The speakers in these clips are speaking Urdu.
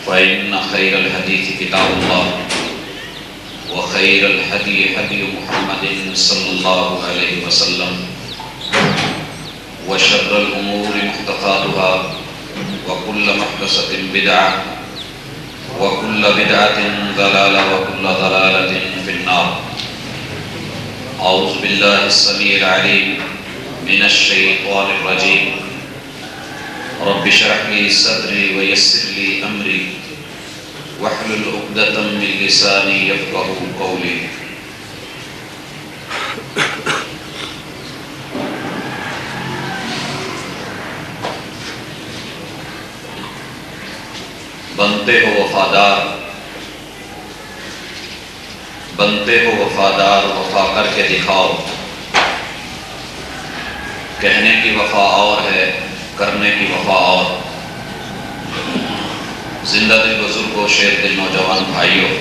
فإن خير الحديث كتاب الله وخير الهدي هدي محمد صلى الله عليه وسلم وشر الأمور محدثاتها وكل محدثة بدعة وكل بدعة ضلالة وكل ضلالة في النار. أعوذ بالله السميع العليم من الشيطان الرجيم. رب اشرح لي صدري ويسر لي أمري واحلل عقدة من لساني يفقهوا قولي. بنتے ہو وفادار وفا کر کے دکھاؤ. کہنے کی وفا اور ہے، کرنے کی وفا اور. زندہ دل بزرگوں، شیر دل نوجوان بھائیوں،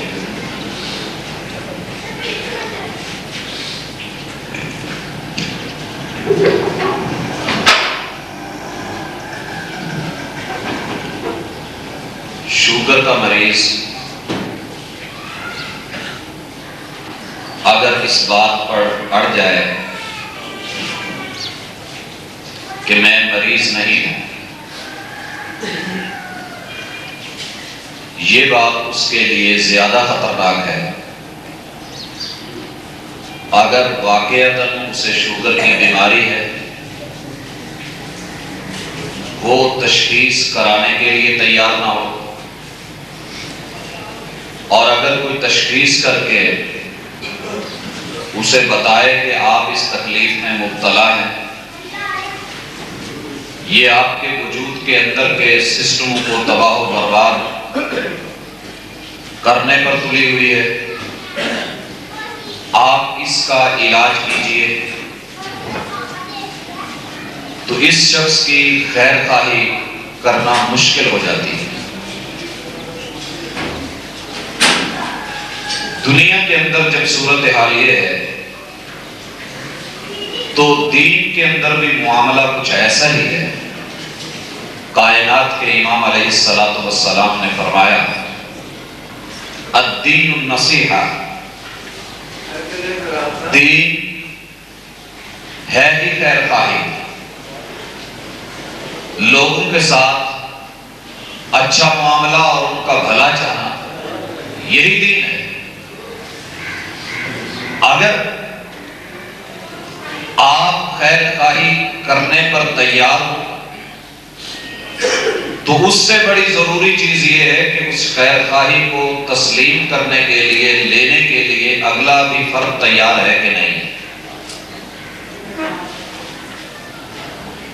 شوگر کا مریض اگر اس بات پر اڑ جائے کہ میں مریض نہیں ہوں، یہ بات اس کے لیے زیادہ خطرناک ہے. اگر واقعتاً اسے شوگر کی بیماری ہے، وہ تشخیص کرانے کے لیے تیار نہ ہو، اور اگر کوئی تشخیص کر کے اسے بتائے کہ آپ اس تکلیف میں مبتلا ہیں، یہ آپ کے وجود کے اندر کے سسٹموں کو تباہ و برباد کرنے پر تلی ہوئی ہے، آپ اس کا علاج کیجئے، تو اس شخص کی خیر خواہی کرنا مشکل ہو جاتی ہے. دنیا کے اندر جب صورتحال یہ ہے تو دین کے اندر بھی معاملہ کچھ ایسا ہی ہے. کائنات کے امام علیہ السلام نے فرمایا الدین النصیحہ، دین ہے ہی خیر خواہی، لوگوں کے ساتھ اچھا معاملہ اور ان کا بھلا چاہنا، یہی دین ہے. اگر آپ خیر خواہی کرنے پر تیار ہو تو اس سے بڑی ضروری چیز یہ ہے کہ اس خیر خواہی کو تسلیم کرنے کے لیے، لینے کے لیے اگلا بھی فرد تیار ہے کہ نہیں.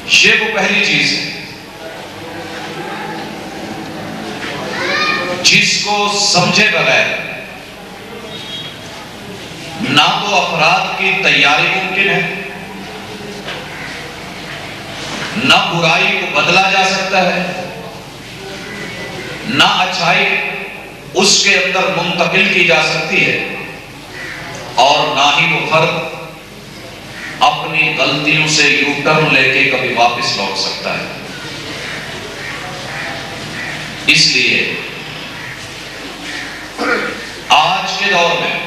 یہ وہ پہلی چیز ہے جس کو سمجھے بغیر نہ تو افراد کی تیاری ممکن ہے، نہ برائی کو بدلا جا سکتا ہے، نہ اچھائی اس کے اندر منتقل کی جا سکتی ہے، اور نہ ہی وہ فرد اپنی غلطیوں سے یو ٹرن لے کے کبھی واپس لوٹ سکتا ہے. اس لیے آج کے دور میں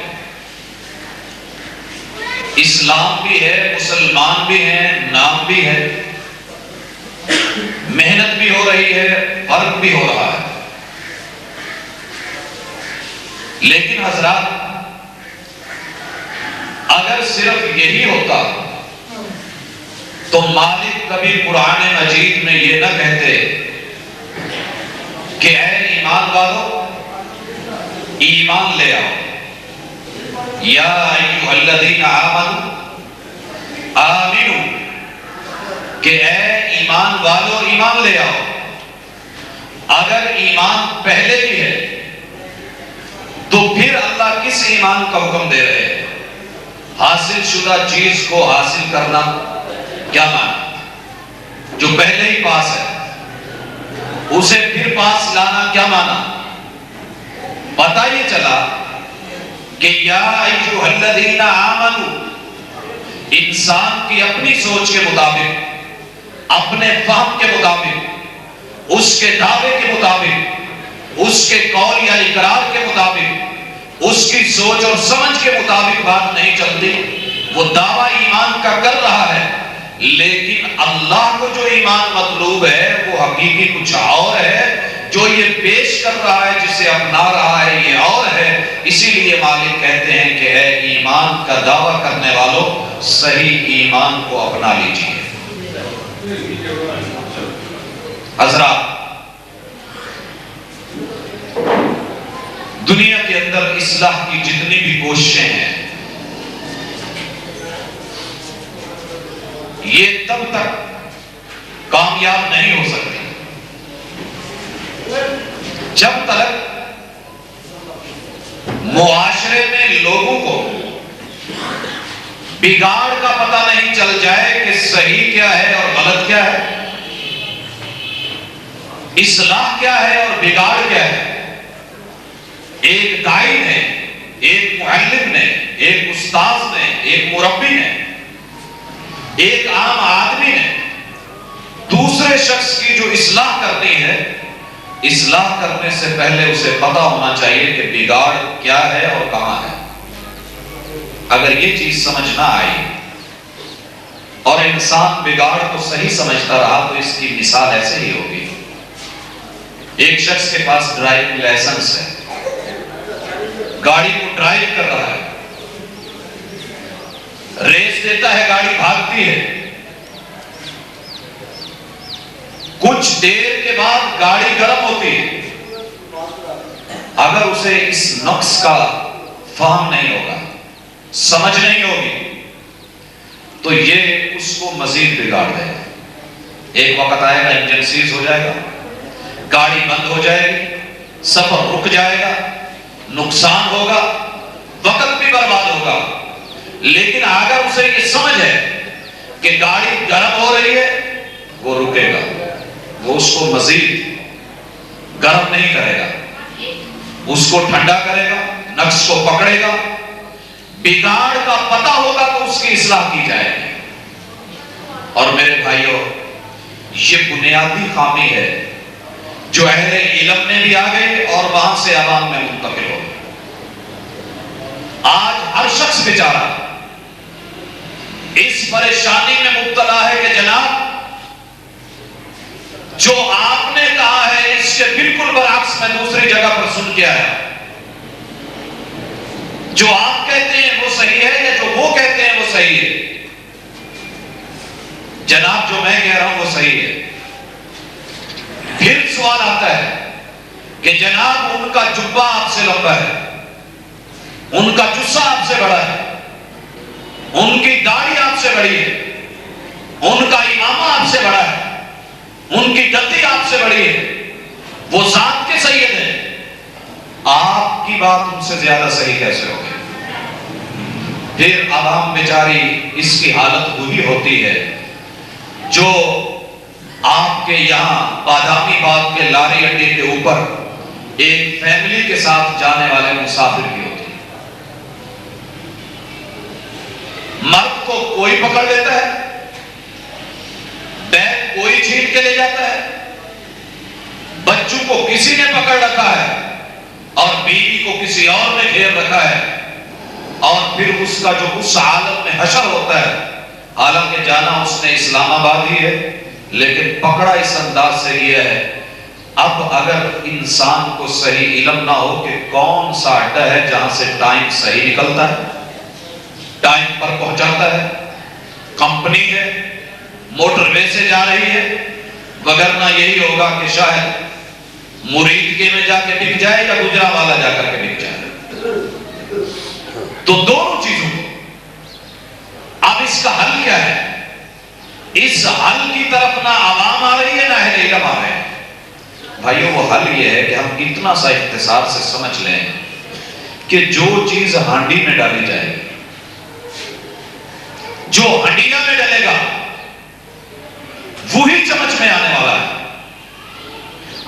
اسلام بھی ہے، مسلمان بھی ہیں، نام بھی ہے، محنت بھی ہو رہی ہے، فرق بھی ہو رہا ہے. لیکن حضرات، اگر صرف یہی ہوتا تو مالک کبھی قرآن مجید میں یہ نہ کہتے کہ اے ایمان والو ایمان لے آؤ، یا ایھا الذین آمنوا آمنوا، کہ اے ایمان والو ایمان لے آؤ. اگر ایمان پہلے بھی ہے تو پھر اللہ کس ایمان کا حکم دے رہے ہیں؟ حاصل شدہ چیز کو حاصل کرنا کیا معنی؟ جو پہلے ہی پاس ہے اسے پھر پاس لانا کیا معنی؟ پتہ یہ چلا کہ یا ایھا الذین آمنوا انسان کی اپنی سوچ کے مطابق، اپنے فہم کے مطابق، اس کے دعوے کے مطابق، اس کے قول یا اقرار کے مطابق، اس کی سوچ اور سمجھ کے مطابق بات نہیں چلتی. وہ دعویٰ ایمان کا کر رہا ہے، لیکن اللہ کو جو ایمان مطلوب ہے وہ حقیقی کچھ اور ہے. جو یہ پیش کر رہا ہے، جسے اپنا رہا ہے، یہ اور ہے. اسی لیے مالک کہتے ہیں کہ اے ایمان کا دعویٰ کرنے والوں، صحیح ایمان کو اپنا لیجیے. حضرات، دنیا کے اندر اصلاح کی جتنی بھی کوششیں ہیں، یہ تب تک کامیاب نہیں ہو سکتی جب تک معاشرے میں لوگوں کو بگاڑ کا پتہ نہیں چل جائے کہ صحیح کیا ہے اور غلط کیا ہے، اصلاح کیا ہے اور بگاڑ کیا ہے. ایک داعی نے، ایک معلم نے، ایک استاذ نے، ایک مربی نے، ایک عام آدمی نے دوسرے شخص کی جو اصلاح کرنی ہے، اصلاح کرنے سے پہلے اسے پتہ ہونا چاہیے کہ بگاڑ کیا ہے اور کہاں ہے. اگر یہ چیز سمجھ نہ آئی اور انسان بگاڑ کو صحیح سمجھتا رہا تو اس کی مثال ایسے ہی ہوگی. ایک شخص کے پاس ڈرائیونگ لائسنس ہے، گاڑی کو ڈرائیو کر رہا ہے، ریس دیتا ہے، گاڑی بھاگتی ہے. کچھ دیر کے بعد گاڑی گرم ہوتی ہے. اگر اسے اس نقص کا فہم نہیں ہوگا، سمجھ نہیں ہوگی، تو یہ اس کو مزید بگاڑ دے گا. ایک وقت آئے گا انجن سیز ہو جائے گا، گاڑی بند ہو جائے گی، سفر رک جائے گا، نقصان ہوگا، وقت بھی برباد ہوگا. لیکن اگر اسے یہ سمجھ ہے کہ گاڑی گرم ہو رہی ہے، وہ رکے گا، وہ اس کو مزید گرم نہیں کرے گا، اس کو ٹھنڈا کرے گا، نقص کو پکڑے گا. بگاڑ کا پتہ ہوگا تو اس کی اصلاح کی جائے گی. اور میرے بھائیوں، یہ بنیادی خامی ہے جو اہل علم میں بھی آ گئی اور وہاں سے عوام میں منتقل ہو گئی. آج ہر شخص بیچارہ اس پریشانی میں مبتلا ہے کہ جناب، جو آپ نے کہا ہے اس کے بالکل برعکس میں دوسری جگہ پر سن کے آیا. جو آپ کہتے ہیں وہ صحیح ہے یا جو وہ کہتے ہیں وہ صحیح ہے؟ جناب، جو میں کہہ رہا ہوں وہ صحیح ہے. پھر سوال آتا ہے کہ جناب، ان کا جبہ آپ سے لمبا ہے، ان کا جسہ آپ سے بڑا ہے، ان کی داڑھی آپ سے بڑی ہے، ان کا امامہ آپ سے بڑا ہے، ان کی گدی آپ سے بڑی ہے، وہ ذات کے سید ہیں، آپ کی بات ان سے زیادہ صحیح کیسے ہوگی؟ پھر عوام بیچاری اس کی حالت وہی ہوتی ہے جو آپ کے یہاں بادامی باغ کے لاری اڈے کے اوپر ایک فیملی کے ساتھ جانے والے مسافر کی ہوتی ہے. مرد کو کوئی پکڑ لیتا ہے، بیگ کوئی چھین کے لے جاتا ہے، بچوں کو کسی نے پکڑ رکھا ہے اور بیوی کو کسی اور نے گھیر رکھا ہے. اور پھر اس کا جو اس عالم میں حشر ہوتا ہے، حالانکہ جانا اس نے اسلام آباد ہی ہے، لیکن پکڑا اس انداز سے یہ ہے. اب اگر انسان کو صحیح علم نہ ہو کہ کون سا اڈا ہے جہاں سے ٹائم صحیح نکلتا ہے، ٹائم پر پہنچاتا ہے، کمپنی ہے، موٹر وے سے جا رہی ہے، وگرنہ یہی ہوگا کہ شاید مرید کے میں جا کے بک جائے یا گجرا والا جا کر کے بک جائے. تو دونوں چیزوں کو اب اس کا حل کیا ہے؟ اس حل کی طرف نہ عوام آ رہی ہے نہ اہل علم آ رہے ہیں. بھائیوں، وہ حل یہ ہے کہ ہم اتنا سا اختصار سے سمجھ لیں کہ جو چیز ہانڈی میں ڈالی جائے گی، جو ہنڈیا میں ڈلے گا وہی چمچ میں آنے والا ہے.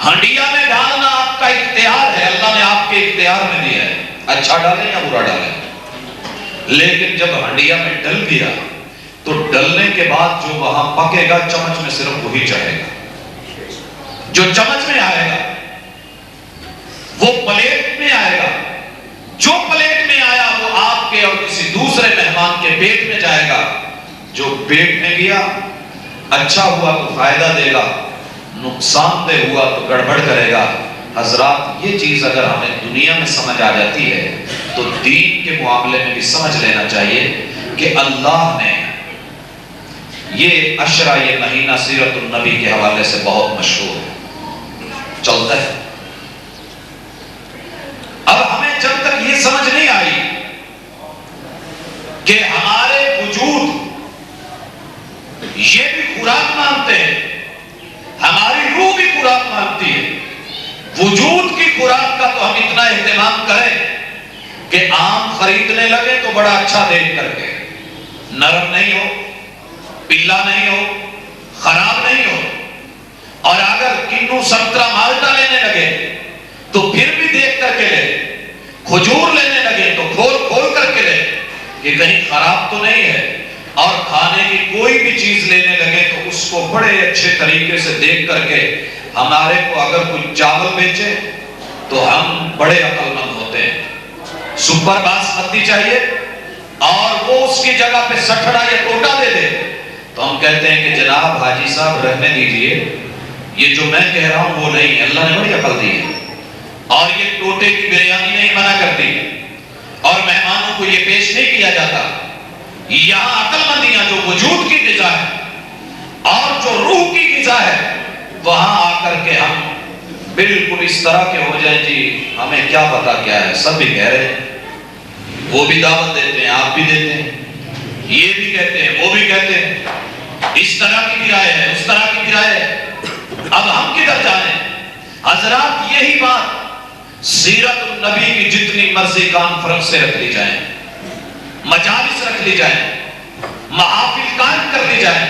ہنڈیا میں ڈالنا آپ کا اختیار ہے، اللہ نے آپ کے اختیار میں دیا ہے، اچھا ڈالیں یا برا ڈالیں. لیکن جب ہنڈیا میں ڈل گیا تو ڈلنے کے بعد جو وہاں پکے گا چمچ میں صرف وہی چڑھے گا. جو چمچ میں آئے گا وہ پلیٹ میں آئے گا، جو پلیٹ میں آیا وہ آپ کے اور کسی دوسرے مہمان کے پیٹ میں جائے گا، جو پیٹ میں گیا اچھا ہوا تو فائدہ دے گا، نقصان دہ ہوا تو گڑبڑ کرے گا۔ حضرات یہ چیز اگر ہمیں دنیا میں سمجھ آ جاتی ہے تو دین کے معاملے میں بھی سمجھ لینا چاہیے کہ اللہ نے یہ عشرہ، یہ مہینہ سیرت النبی کے حوالے سے بہت مشہور ہے، چلتا ہے۔ اب ہمیں جب تک یہ سمجھ نہیں آئی کہ ہمارے وجود یہ بھی خوراک مانتے ہیں، ہماری روح بھی خوراک مانتی ہے، وجود کی خوراک کا تو ہم اتنا اہتمام کریں کہ آم خریدنے لگے تو بڑا اچھا دیکھ کر کے، نرم نہیں ہو، پیلا نہیں ہو، خراب نہیں ہو، اور اگر کنو سنترا مالٹا لینے لگے تو پھر بھی دیکھ کر کے لے، کھجور لینے لگے تو کھول کر کے لے کہ کہیں خراب تو نہیں ہے، اور کھانے کی کوئی بھی چیز لینے لگے تو اس کو بڑے اچھے طریقے سے دیکھ کر کے۔ ہمارے کو اگر کوئی چاول بیچے تو ہم بڑے عقل مند ہوتے ہیں، سپر باسمتی چاہیے اور وہ اس کی جگہ پہ سٹھڑا یا ٹوٹا دے دے تو ہم کہتے ہیں کہ جناب حاجی صاحب رہنے دیجئے، یہ جو میں کہہ رہا ہوں وہ نہیں، اللہ نے بڑی عقل دی ہے، اور یہ ٹوٹے کی بریانی نہیں منع کرتی، اور مہمانوں کو یہ پیش نہیں کیا جاتا۔ یہاں عقل مندیاں جو وجود کی غذا ہے اور جو روح کی غذا ہے، وہاں آ کر کے ہم بالکل اس طرح کے ہو جائیں، جی ہمیں کیا پتا کیا ہے، سب بھی کہہ رہے ہیں، وہ بھی دعوت دیتے ہیں، آپ بھی دیتے ہیں، یہ بھی کہتے ہیں، وہ بھی کہتے ہیں، اس طرح کی بھی رائے ہے، اس طرح کی بھی رائے ہے، اب ہم کدھر جانے؟ حضرات یہی بات سیرت النبی کی جتنی مرضی کانفرنس سے رکھ لی جائیں، مجالس رکھ لی جائیں، محافل قائم کر لی جائیں،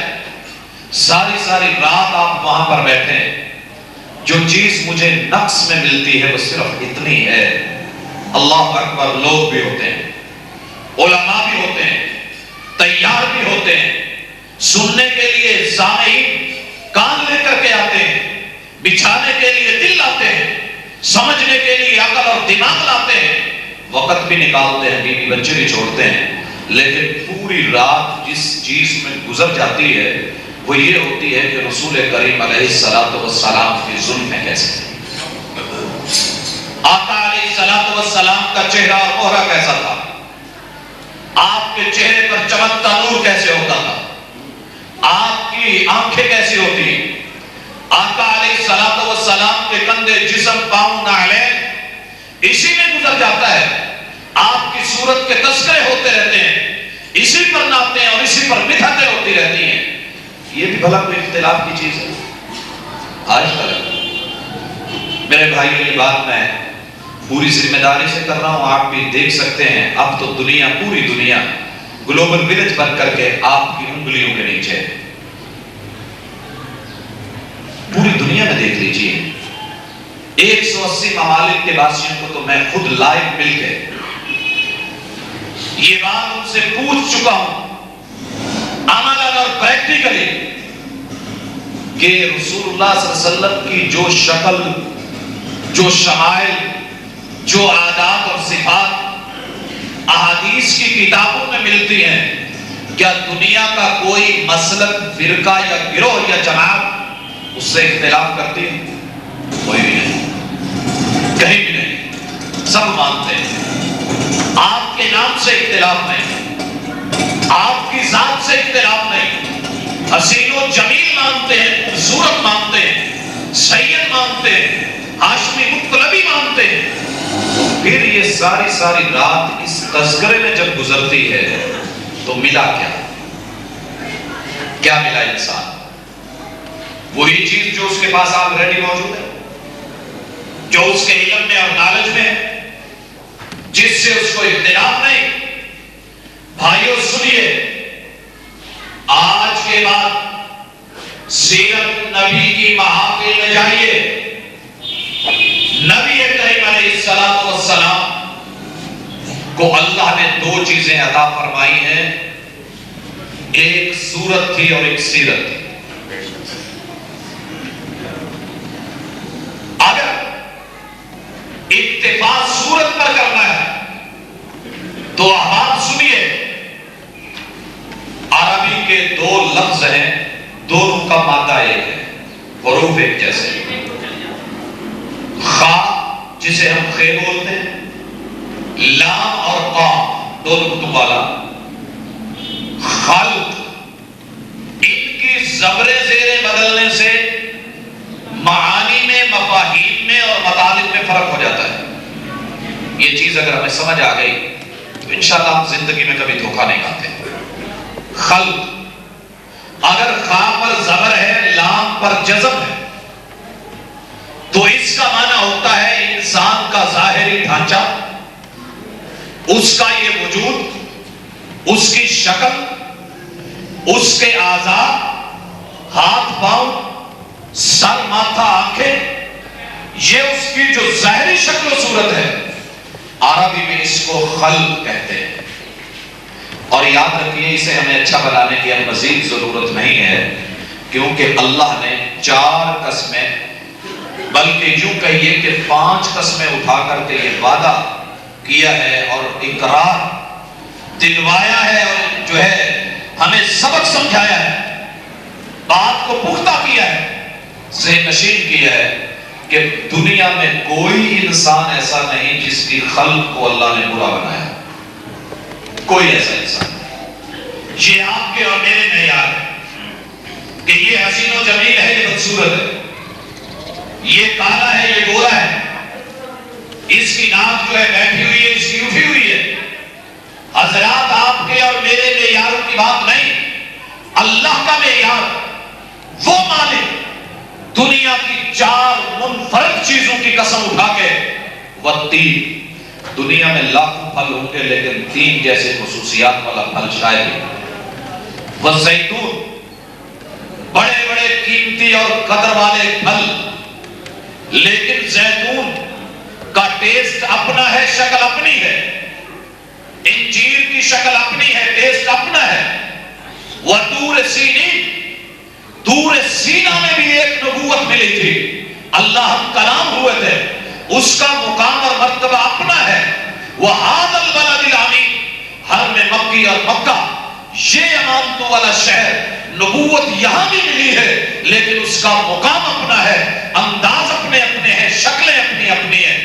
ساری رات آپ وہاں پر بیٹھے ہیں، جو چیز مجھے نقص میں ملتی ہے وہ صرف اتنی ہے۔ اللہ اکبر، لوگ بھی ہوتے ہیں، علماء بھی ہوتے ہیں، تیار بھی ہوتے ہیں، سننے کے لیے سامعین کان لے کر کے آتے ہیں، بچھانے کے لیے دل لاتے ہیں، سمجھنے کے لیے عقل اور دماغ لاتے ہیں، وقت بھی نکالتے ہیں، بیوی بچے بھی چھوڑتے ہیں، لیکن پوری رات جس چیز میں گزر جاتی ہے وہ یہ ہوتی ہے کہ رسول کریم علیہ السلام کی زلفیں کیسے تھیں، آقا علیہ السلام کا چہرہ اور مہرہ کیسا تھا، آپ کے چہرے پر چمکتا نور کیسے ہوتا تھا، آپ کی آنکھیں کیسی ہوتی ہیں، آقا علیہ السلام کے کندھے، جسم، پاؤں، نعلین اسی میں گزر جاتا ہے، آپ کی صورت کے تذکرے ہوتے رہتے ہیں، اسی پر ناپتے ہیں اور اسی پر مدحتیں ہوتی رہتی ہیں۔ یہ بھی بھلا کوئی اختلاف کی چیز ہے؟ آج تک میرے بھائیوں یہ بات میں پوری ذمہ داری سے کر رہا ہوں، آپ بھی دیکھ سکتے ہیں، اب تو دنیا، پوری دنیا گلوبل ولیج بن کر کے آپ کی انگلیوں کے نیچے، پوری دنیا میں دیکھ لیجئے، 180 ممالک کے باشندوں کو تو میں خود لائیو مل کے یہ بات ان سے پوچھ چکا ہوں عملاً اور پریکٹیکلی کہ رسول اللہ صلی اللہ علیہ وسلم کی جو شکل، جو شمائل، جو عادات اور صفات احادیث کی کتابوں میں ملتی ہیں، کیا دنیا کا کوئی مسلک، فرقہ یا گروہ یا جماعت اس سے اختلاف کرتی ہے؟ کوئی بھی نہیں، کہیں بھی نہیں، سب مانتے ہیں۔ آپ کے نام سے اختلاف نہیں، آپ کی ذات سے اختلاف نہیں، حسین و جمیل مانتے ہیں، خوبصورت مانتے ہیں، سید مانتے ہیں، ہاشمی مطلبی مانتے ہیں، تو پھر یہ ساری رات اس تذکرے میں جب گزرتی ہے تو ملا کیا ملا انسان؟ وہی چیز جو اس کے پاس آلریڈی موجود ہے، جو اس کے علم میں اور نالج میں ہے، جس سے اس کو اختلاف نہیں۔ بھائیو سنیے، آج کے بعد سیرت نبی کی محافل میں جائیے، نبی کریم علیہ السلام کو اللہ نے 2 چیزیں عطا فرمائی ہیں، ایک صورت تھی اور ایک سیرت تھی۔ اگر اکتفا صورت پر کرنا ہے تو احباب سنیے، عربی کے دو لفظ ہیں، دونوں کا مادہ ایک ہے، حروف ایک جیسے، خا جسے ہم خے بولتے ہیں، لام اور قاف دو نقطوں والا، خلق، ان کی زبر زیریں بدلنے سے معانی میں، مفاہیم میں اور مطالب میں فرق ہو جاتا ہے۔ یہ چیز اگر ہمیں سمجھ آ گئی تو انشاءاللہ ہم زندگی میں کبھی دھوکہ نہیں کھاتے۔ خلق، اگر خا پر زبر ہے، لام پر جزم ہے، تو اس کا معنی ہوتا ہے انسان کا ظاہری ڈھانچہ، اس کا یہ وجود، اس کی شکل، اس کے اعضاء، ہاتھ پاؤں، سر ماتھا آنکھیں، یہ اس کی جو ظاہری شکل و صورت ہے، عربی میں اس کو خلق کہتے ہیں۔ اور یاد رکھیے اسے ہمیں اچھا بنانے کی اب مزید ضرورت نہیں ہے، کیونکہ اللہ نے 4 قسمیں، بلکہ یوں کہیے کہ 5 قسمیں اٹھا کر کے یہ وعدہ کیا ہے اور اقرار دلوایا ہے، اور جو ہے ہمیں سبق سمجھایا ہے، بات کو پختہ کیا ہے، ذہن نشین کیا ہے کہ دنیا میں کوئی انسان ایسا نہیں جس کی خلق کو اللہ نے برا بنایا، کوئی ایسا انسان نہیں۔ یہ آپ کے اور میرے معیار ہے کہ یہ حسین و جمیل ہے، یہ بدصورت ہے، یہ کالا ہے، یہ گورا ہے، اس کی ناک جو ہے بیٹھی ہوئی ہے، اس کی اٹھی ہوئی ہے۔ حضرات آپ کے اور میرے معیاروں کی بات نہیں، اللہ کا معیار، وہ مالک دنیا کی 4 منفرد چیزوں کی قسم اٹھا کے، والتین، دنیا میں لاکھوں پھل ہوں گے لیکن 3 جیسے خصوصیات والا پھل شاید ہی، والزیتون، بڑے بڑے قیمتی اور قدر والے پھل، لیکن زیتون کا ٹیسٹ اپنا ہے، شکل اپنی ہے، انجیر کی شکل اپنی ہے، ٹیسٹ اپنا ہے۔ وطور سینین، طور سینہ میں بھی ایک نبوت ملی تھی، اللہ ہم کلام ہوئے تھے، اس کا مقام اور مرتبہ اپنا ہے۔ وَهَذَا الْبَلَدِ الْأَمِينِ، حرم مکی اور مکہ، یہ امانتوں والا شہر، نبوت یہاں بھی ملی ہے لیکن اس کا مقام اپنا ہے، انداز اپنے اپنے ہیں، شکلیں اپنی اپنی ہیں،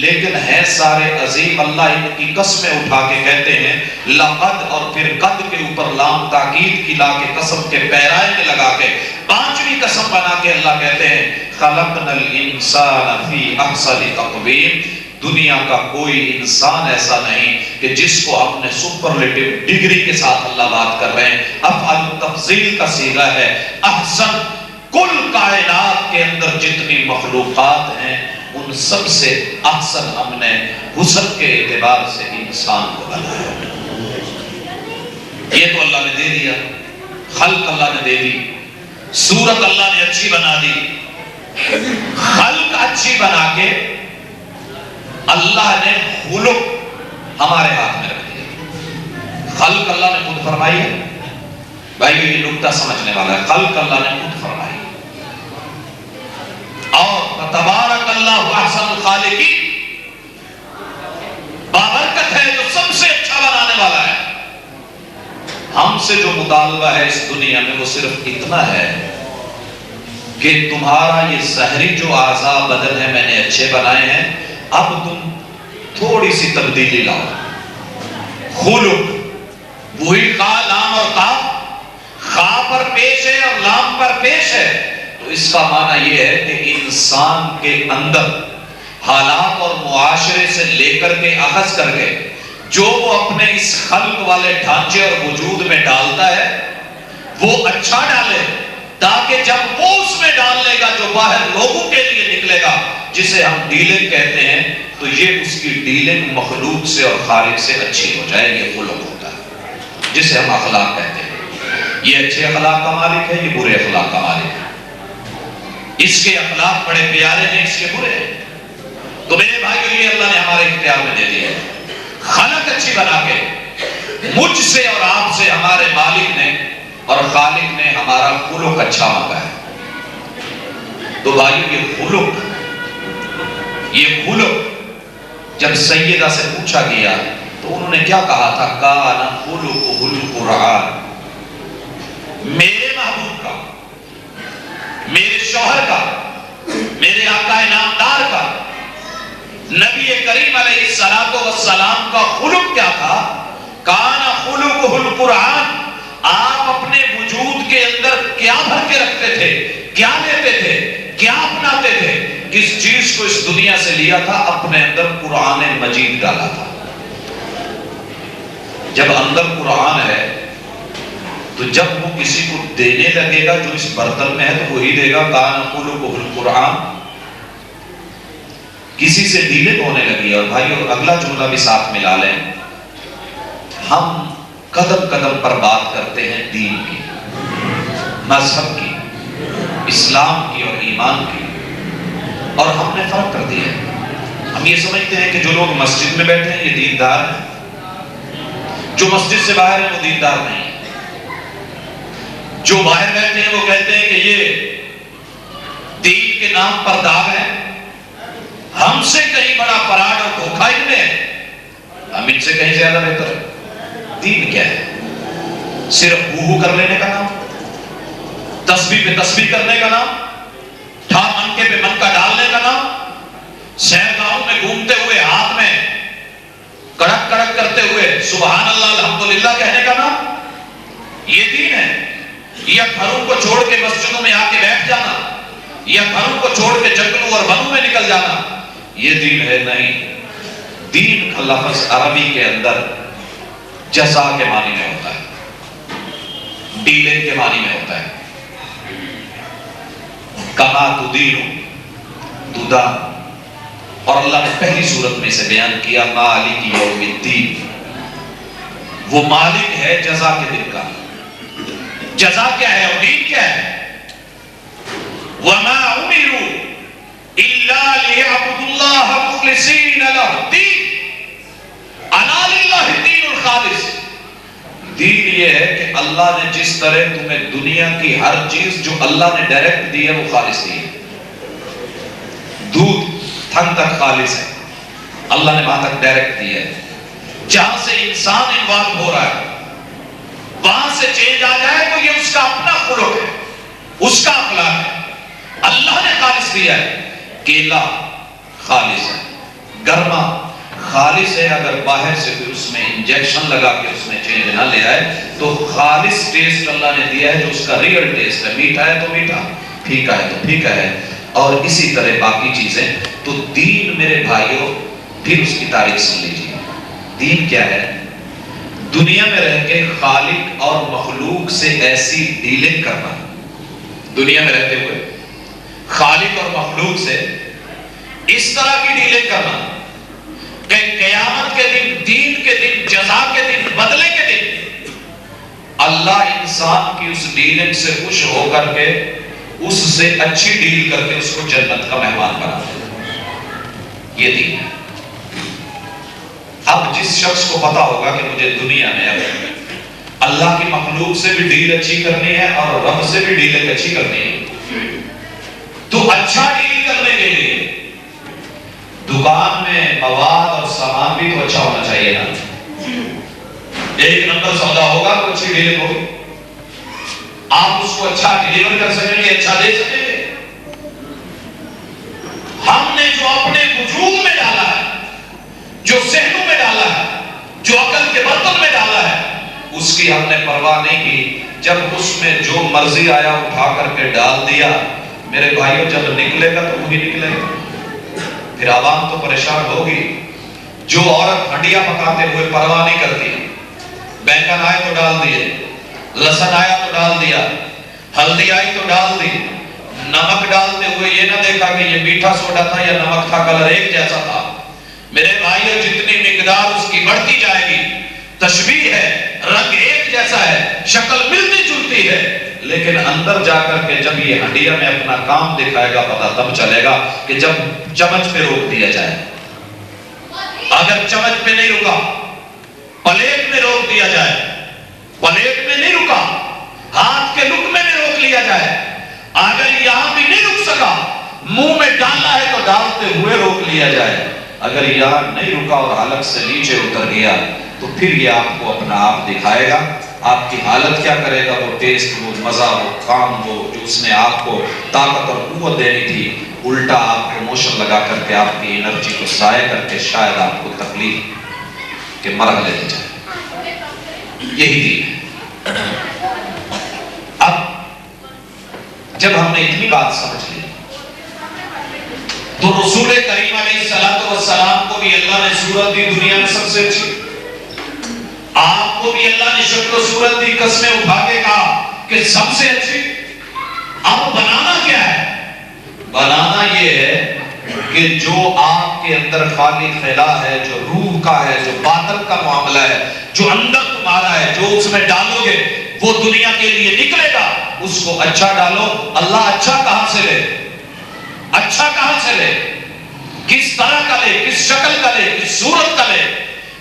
لیکن ہے سارے عظیم۔ اللہ ان کی قسمیں اٹھا کے کہتے ہیں لقد، اور پھر قد کے اوپر لام تاکید کی لا کے قسم کے پیرائے میں لگا کے 5ویں قسم بنا کے اللہ کہتے ہیں خلقنا الانسان فی احسن تقویم، دنیا کا کوئی انسان ایسا نہیں کہ جس کو اپنے سپرلیٹو ڈگری کے ساتھ اللہ بات کر رہے ہیں، افعل تفضیل کا صیغہ ہے، احسن، کل کائنات کے اندر جتنی مخلوقات ہیں ان سب سے احسن ہم نے حسن کے اعتبار سے انسان کو بنایا۔ یہ تو اللہ نے دے دیا، خلق اللہ نے دے دی، صورت اللہ نے اچھی بنا دی، خلق اچھی بنا کے اللہ نے خلق ہمارے ہاتھ میں رکھ دیا۔ خلق اللہ نے خود فرمائی ہے، بھائی یہ نکتہ سمجھنے والا ہے، خلق اللہ نے خود فرمائی، اور تبارک اللہ احسن الخالقین، بابرکت ہے جو سب سے اچھا بنانے والا ہے۔ ہم سے جو مطالبہ ہے اس دنیا میں وہ صرف اتنا ہے کہ تمہارا یہ ظاہری جو اعضاء بدن ہے میں نے اچھے بنائے ہیں، اب تم تھوڑی سی تبدیلی لاؤ۔ خلق، وہی خا، لام اور قاف، خا پر پیش ہے اور لام پر پیش ہے، تو اس کا معنی یہ ہے کہ انسان کے اندر حالات اور معاشرے سے لے کر کے اخذ کر کے جو وہ اپنے اس خلق والے ڈھانچے اور وجود میں ڈالتا ہے وہ اچھا ڈالے، تاکہ جب وہ اس میں ڈالنے گا جو باہر لوگوں کے لیے نکلے گا، جسے ہم ڈیلنگ کہتے ہیں، تو یہ اس کی ڈیلنگ مخلوق سے اور خالق سے اچھی ہو جائے۔ یہ خلق ہوتا ہے جسے ہم اخلاق کہتے ہیں۔ یہ اچھے اخلاق کا مالک ہے، یہ برے اخلاق کا مالک ہے۔ اس کے اخلاق بڑے پیارے ہیں، اس کے برے ہیں۔ تو میرے بھائیو یہ اللہ نے ہمارے اختیار میں دے دیا ہے۔ خلق اچھی بنا کے مجھ سے اور آپ سے ہمارے مالک نے اور خالق نے ہمارا خلق اچھا مانگا ہے۔ تو بھائیو یہ خلق جب سیدہ سے پوچھا گیا تو انہوں نے کیا کہا تھا؟ کان خلقہ القرآن، میرے محبوب کا، میرے شوہر کا، میرے آقا نامدار کا، نبی کریم علیہ السلام کا خلق کیا تھا؟ کان خلقہ القرآن۔ آپ اپنے وجود کے اندر کیا بھر کے رکھتے تھے، کیا لیتے تھے، کیا اپناتے تھے؟ کس چیز کو اس دنیا سے لیا تھا؟ اپنے اندر قرآن مجید ڈالا تھا۔ جب اندر قرآن ہے تو جب وہ کسی کو دینے لگے گا جو اس برتن میں ہے تو وہی دے گا۔ کان خلقہ القرآن، کسی سے ڈیلنگ ہونے لگی۔ اور بھائیو اگلا جملہ بھی ساتھ ملا لیں، ہم قدم قدم پر بات کرتے ہیں دین کی، مذہب کی، اسلام کی اور ایمان کی، اور ہم نے فرق کر دیا ہے۔ ہم یہ سمجھتے ہیں کہ جو لوگ مسجد میں بیٹھے ہیں یہ دیندار ہیں، جو مسجد سے باہر ہیں وہ دیندار نہیں ہیں، جو باہر بیٹھے ہیں وہ کہتے ہیں کہ یہ دین کے نام پر داغ ہے، ہم سے کہیں بڑا فراڈ اور دھوکہ ان میں ہے، ہم ان سے کہیں زیادہ بہتر ہے۔ دین کیا ہے؟ صرف ہو کر لینے کا نام، تسبیح پہ تسبیح کرنے کا نام، ٹھا منکے پہ منکا ڈالنے کا نام، سیرگاہوں میں گھومتے ہوئے ہاتھ میں کڑک کڑک کرتے ہوئے سبحان اللہ الحمدللہ کہنے کا نام، یہ دین ہے؟ یا گھروں کو چھوڑ کے مسجدوں میں آ کے بیٹھ جانا، یا گھروں کو چھوڑ کے جنگلوں اور بنوں میں نکل جانا، یہ دین ہے؟ نہیں۔ دین کا لفظ عربی کے اندر جزا کے معنی میں ہوتا ہے، ڈیلنگ کے معنی میں ہوتا ہے۔ کما تدین تدان، اور اللہ نے پہلی صورت میں سے بیان کیا مالک یوم الدین، وہ مالک ہے جزا کے دن کا۔ جزا کیا ہے اور دین کیا ہے؟ وَمَا أُمِرُوا إِلَّا لِيَعْبُدُوا اللَّهَ مُخْلِصِينَ لَهُ الدِّينَ أَلَا لِلَّهِ الدِّينُ الْخَالِصُ۔ دین یہ ہے کہ اللہ نے جس طرح تمہیں دنیا کی ہر چیز جو اللہ نے ڈائریکٹ دی ہے وہ خالص دی ہے۔ دودھ تھن تک خالص ہے، اللہ نے وہاں تک ڈائریکٹ دی ہے۔ جہاں سے انسان انوالو ہو رہا ہے وہاں سے چینج آ جائے تو یہ اس کا اپنا خلق ہے، اس کا اخلاق ہے۔ اللہ نے خالص دیا ہے، کیلا خالص ہے، گرما خالص ہے، اگر باہر سے کوئی اس میں انجیکشن لگا کے اس میں چینج نہ لے آئے تو خالص ٹیسٹ اللہ نے دیا ہے جو اس کا ریئل ٹیسٹ ہے۔ میٹھا ہے تو میٹھا، پھیکا ہے تو پھیکا ہے، اور اسی طرح باقی چیزیں۔ تو دین میرے بھائیوں پھر اس کی تاریخ سن لیجیے۔ دین کیا ہے؟ دنیا میں رہ کے خالق اور مخلوق سے ایسی ڈیلنگ کرنا، دنیا میں رہتے ہوئے خالق اور مخلوق سے اس طرح کی ڈیلنگ کرنا کہ قیامت کے دن، دین کے دن، جزا کے دن، بدلے کے دن اللہ انسان کی اس ڈیلنگ سے خوش ہو کر کے اس سے اچھی ڈیل کر کے اس کو جنت کا مہمان بنا دے۔ یہ دین ہے۔ اب جس شخص کو پتا ہوگا کہ مجھے دنیا میں اللہ کی مخلوق سے بھی ڈیل اچھی کرنی ہے اور رب سے بھی ڈیل اچھی کرنی ہے، تو اچھا ڈیل کرنے کے لیے دکان میں مواد اور سامان بھی تو اچھا ہونا چاہیے نا۔ ایک نمبر سودا ہوگا تو اچھی ڈیل ہوگی، آپ اس کو اچھا ڈیلیور کر سکیں گے، اچھا دے سکیں گے۔ ہم نے جو اپنے وجود میں ڈالا ہے، جو ذہنوں میں ڈالا ہے، جو عقل کے برتن میں ڈالا ہے، اس کی ہم نے پرواہ نہیں کی۔ جب اس میں جو مرضی آیا اٹھا کر کے ڈال دیا، میرے بھائیوں جب نکلے گا تو وہی نکلے گا، پھر عوام تو پریشان ہوگی۔ جو عورت ہنڈیاں پکاتے ہوئے پرواہ نہیں کرتی، بینگن آئے تو ڈال دیے، لہسن آیا تو ڈال دیا، ہلدی آئی تو ڈال دی، نمک ڈالتے ہوئے یہ نہ دیکھا کہ یہ میٹھا سوڈا تھا یا نمک تھا، کلر ایک جیسا تھا۔ میرے بھائیوں جتنی مقدار اس کی بڑھتی جائے گی، تشبیہ ہے، رنگ ایک جیسا ہے، شکل ملتی جلتی ہے، لیکن اندر جا کر کے جب یہ ہڈیاں میں اپنا کام دکھائے گا پتہ تب چلے گا کہ جب چمچ پہ روک دیا جائے۔ اگر چمچ پہ نہیں رکا، پلیٹ میں روک دیا جائے، پلیٹ میں نہیں رکا، ہاتھ کے لقمے میں روک لیا جائے، اگر یہاں بھی نہیں رک سکا، منہ میں ڈالنا ہے تو ڈالتے ہوئے روک لیا جائے، اگر یہاں نہیں رکا اور حلق سے نیچے اتر گیا تو پھر یہ آپ کو اپنا آپ دکھائے گا. آپ کی حالت کیا کرے گا؟ وہ ٹیسٹ، وہ مزہ، وہ کام، وہ جو اس نے آپ کو طاقت اور قوت دینی تھی، الٹا آپ کو موشن لگا کر کے آپ کی انرجی کو ضائع کر کے شاید آپ کو تکلیف کے مرحلے لے جائے. یہی دین ہے. اب جب ہم نے اتنی بات سمجھ لی تو رسول کریم علیہ السلام کو بھی اللہ نے صورت دی دنیا میں سب سے اچھی، آپ کو بھی اللہ نے شکل و صورت دی، قسمیں اٹھا کے کہا کہ سب سے اچھی. اب بنانا کیا ہے؟ بنانا یہ ہے کہ جو آپ کے اندر خالی خلا ہے، جو روح کا ہے، جو باطن کا معاملہ ہے، جو اندر تمہارا ہے، جو اس میں ڈالو گے وہ دنیا کے لیے نکلے گا. اس کو اچھا ڈالو. اللہ اچھا کہاں سے لے؟ اچھا کہاں سے لے؟ کس طرح کا لے؟ کس شکل کا لے؟ کس صورت کا لے؟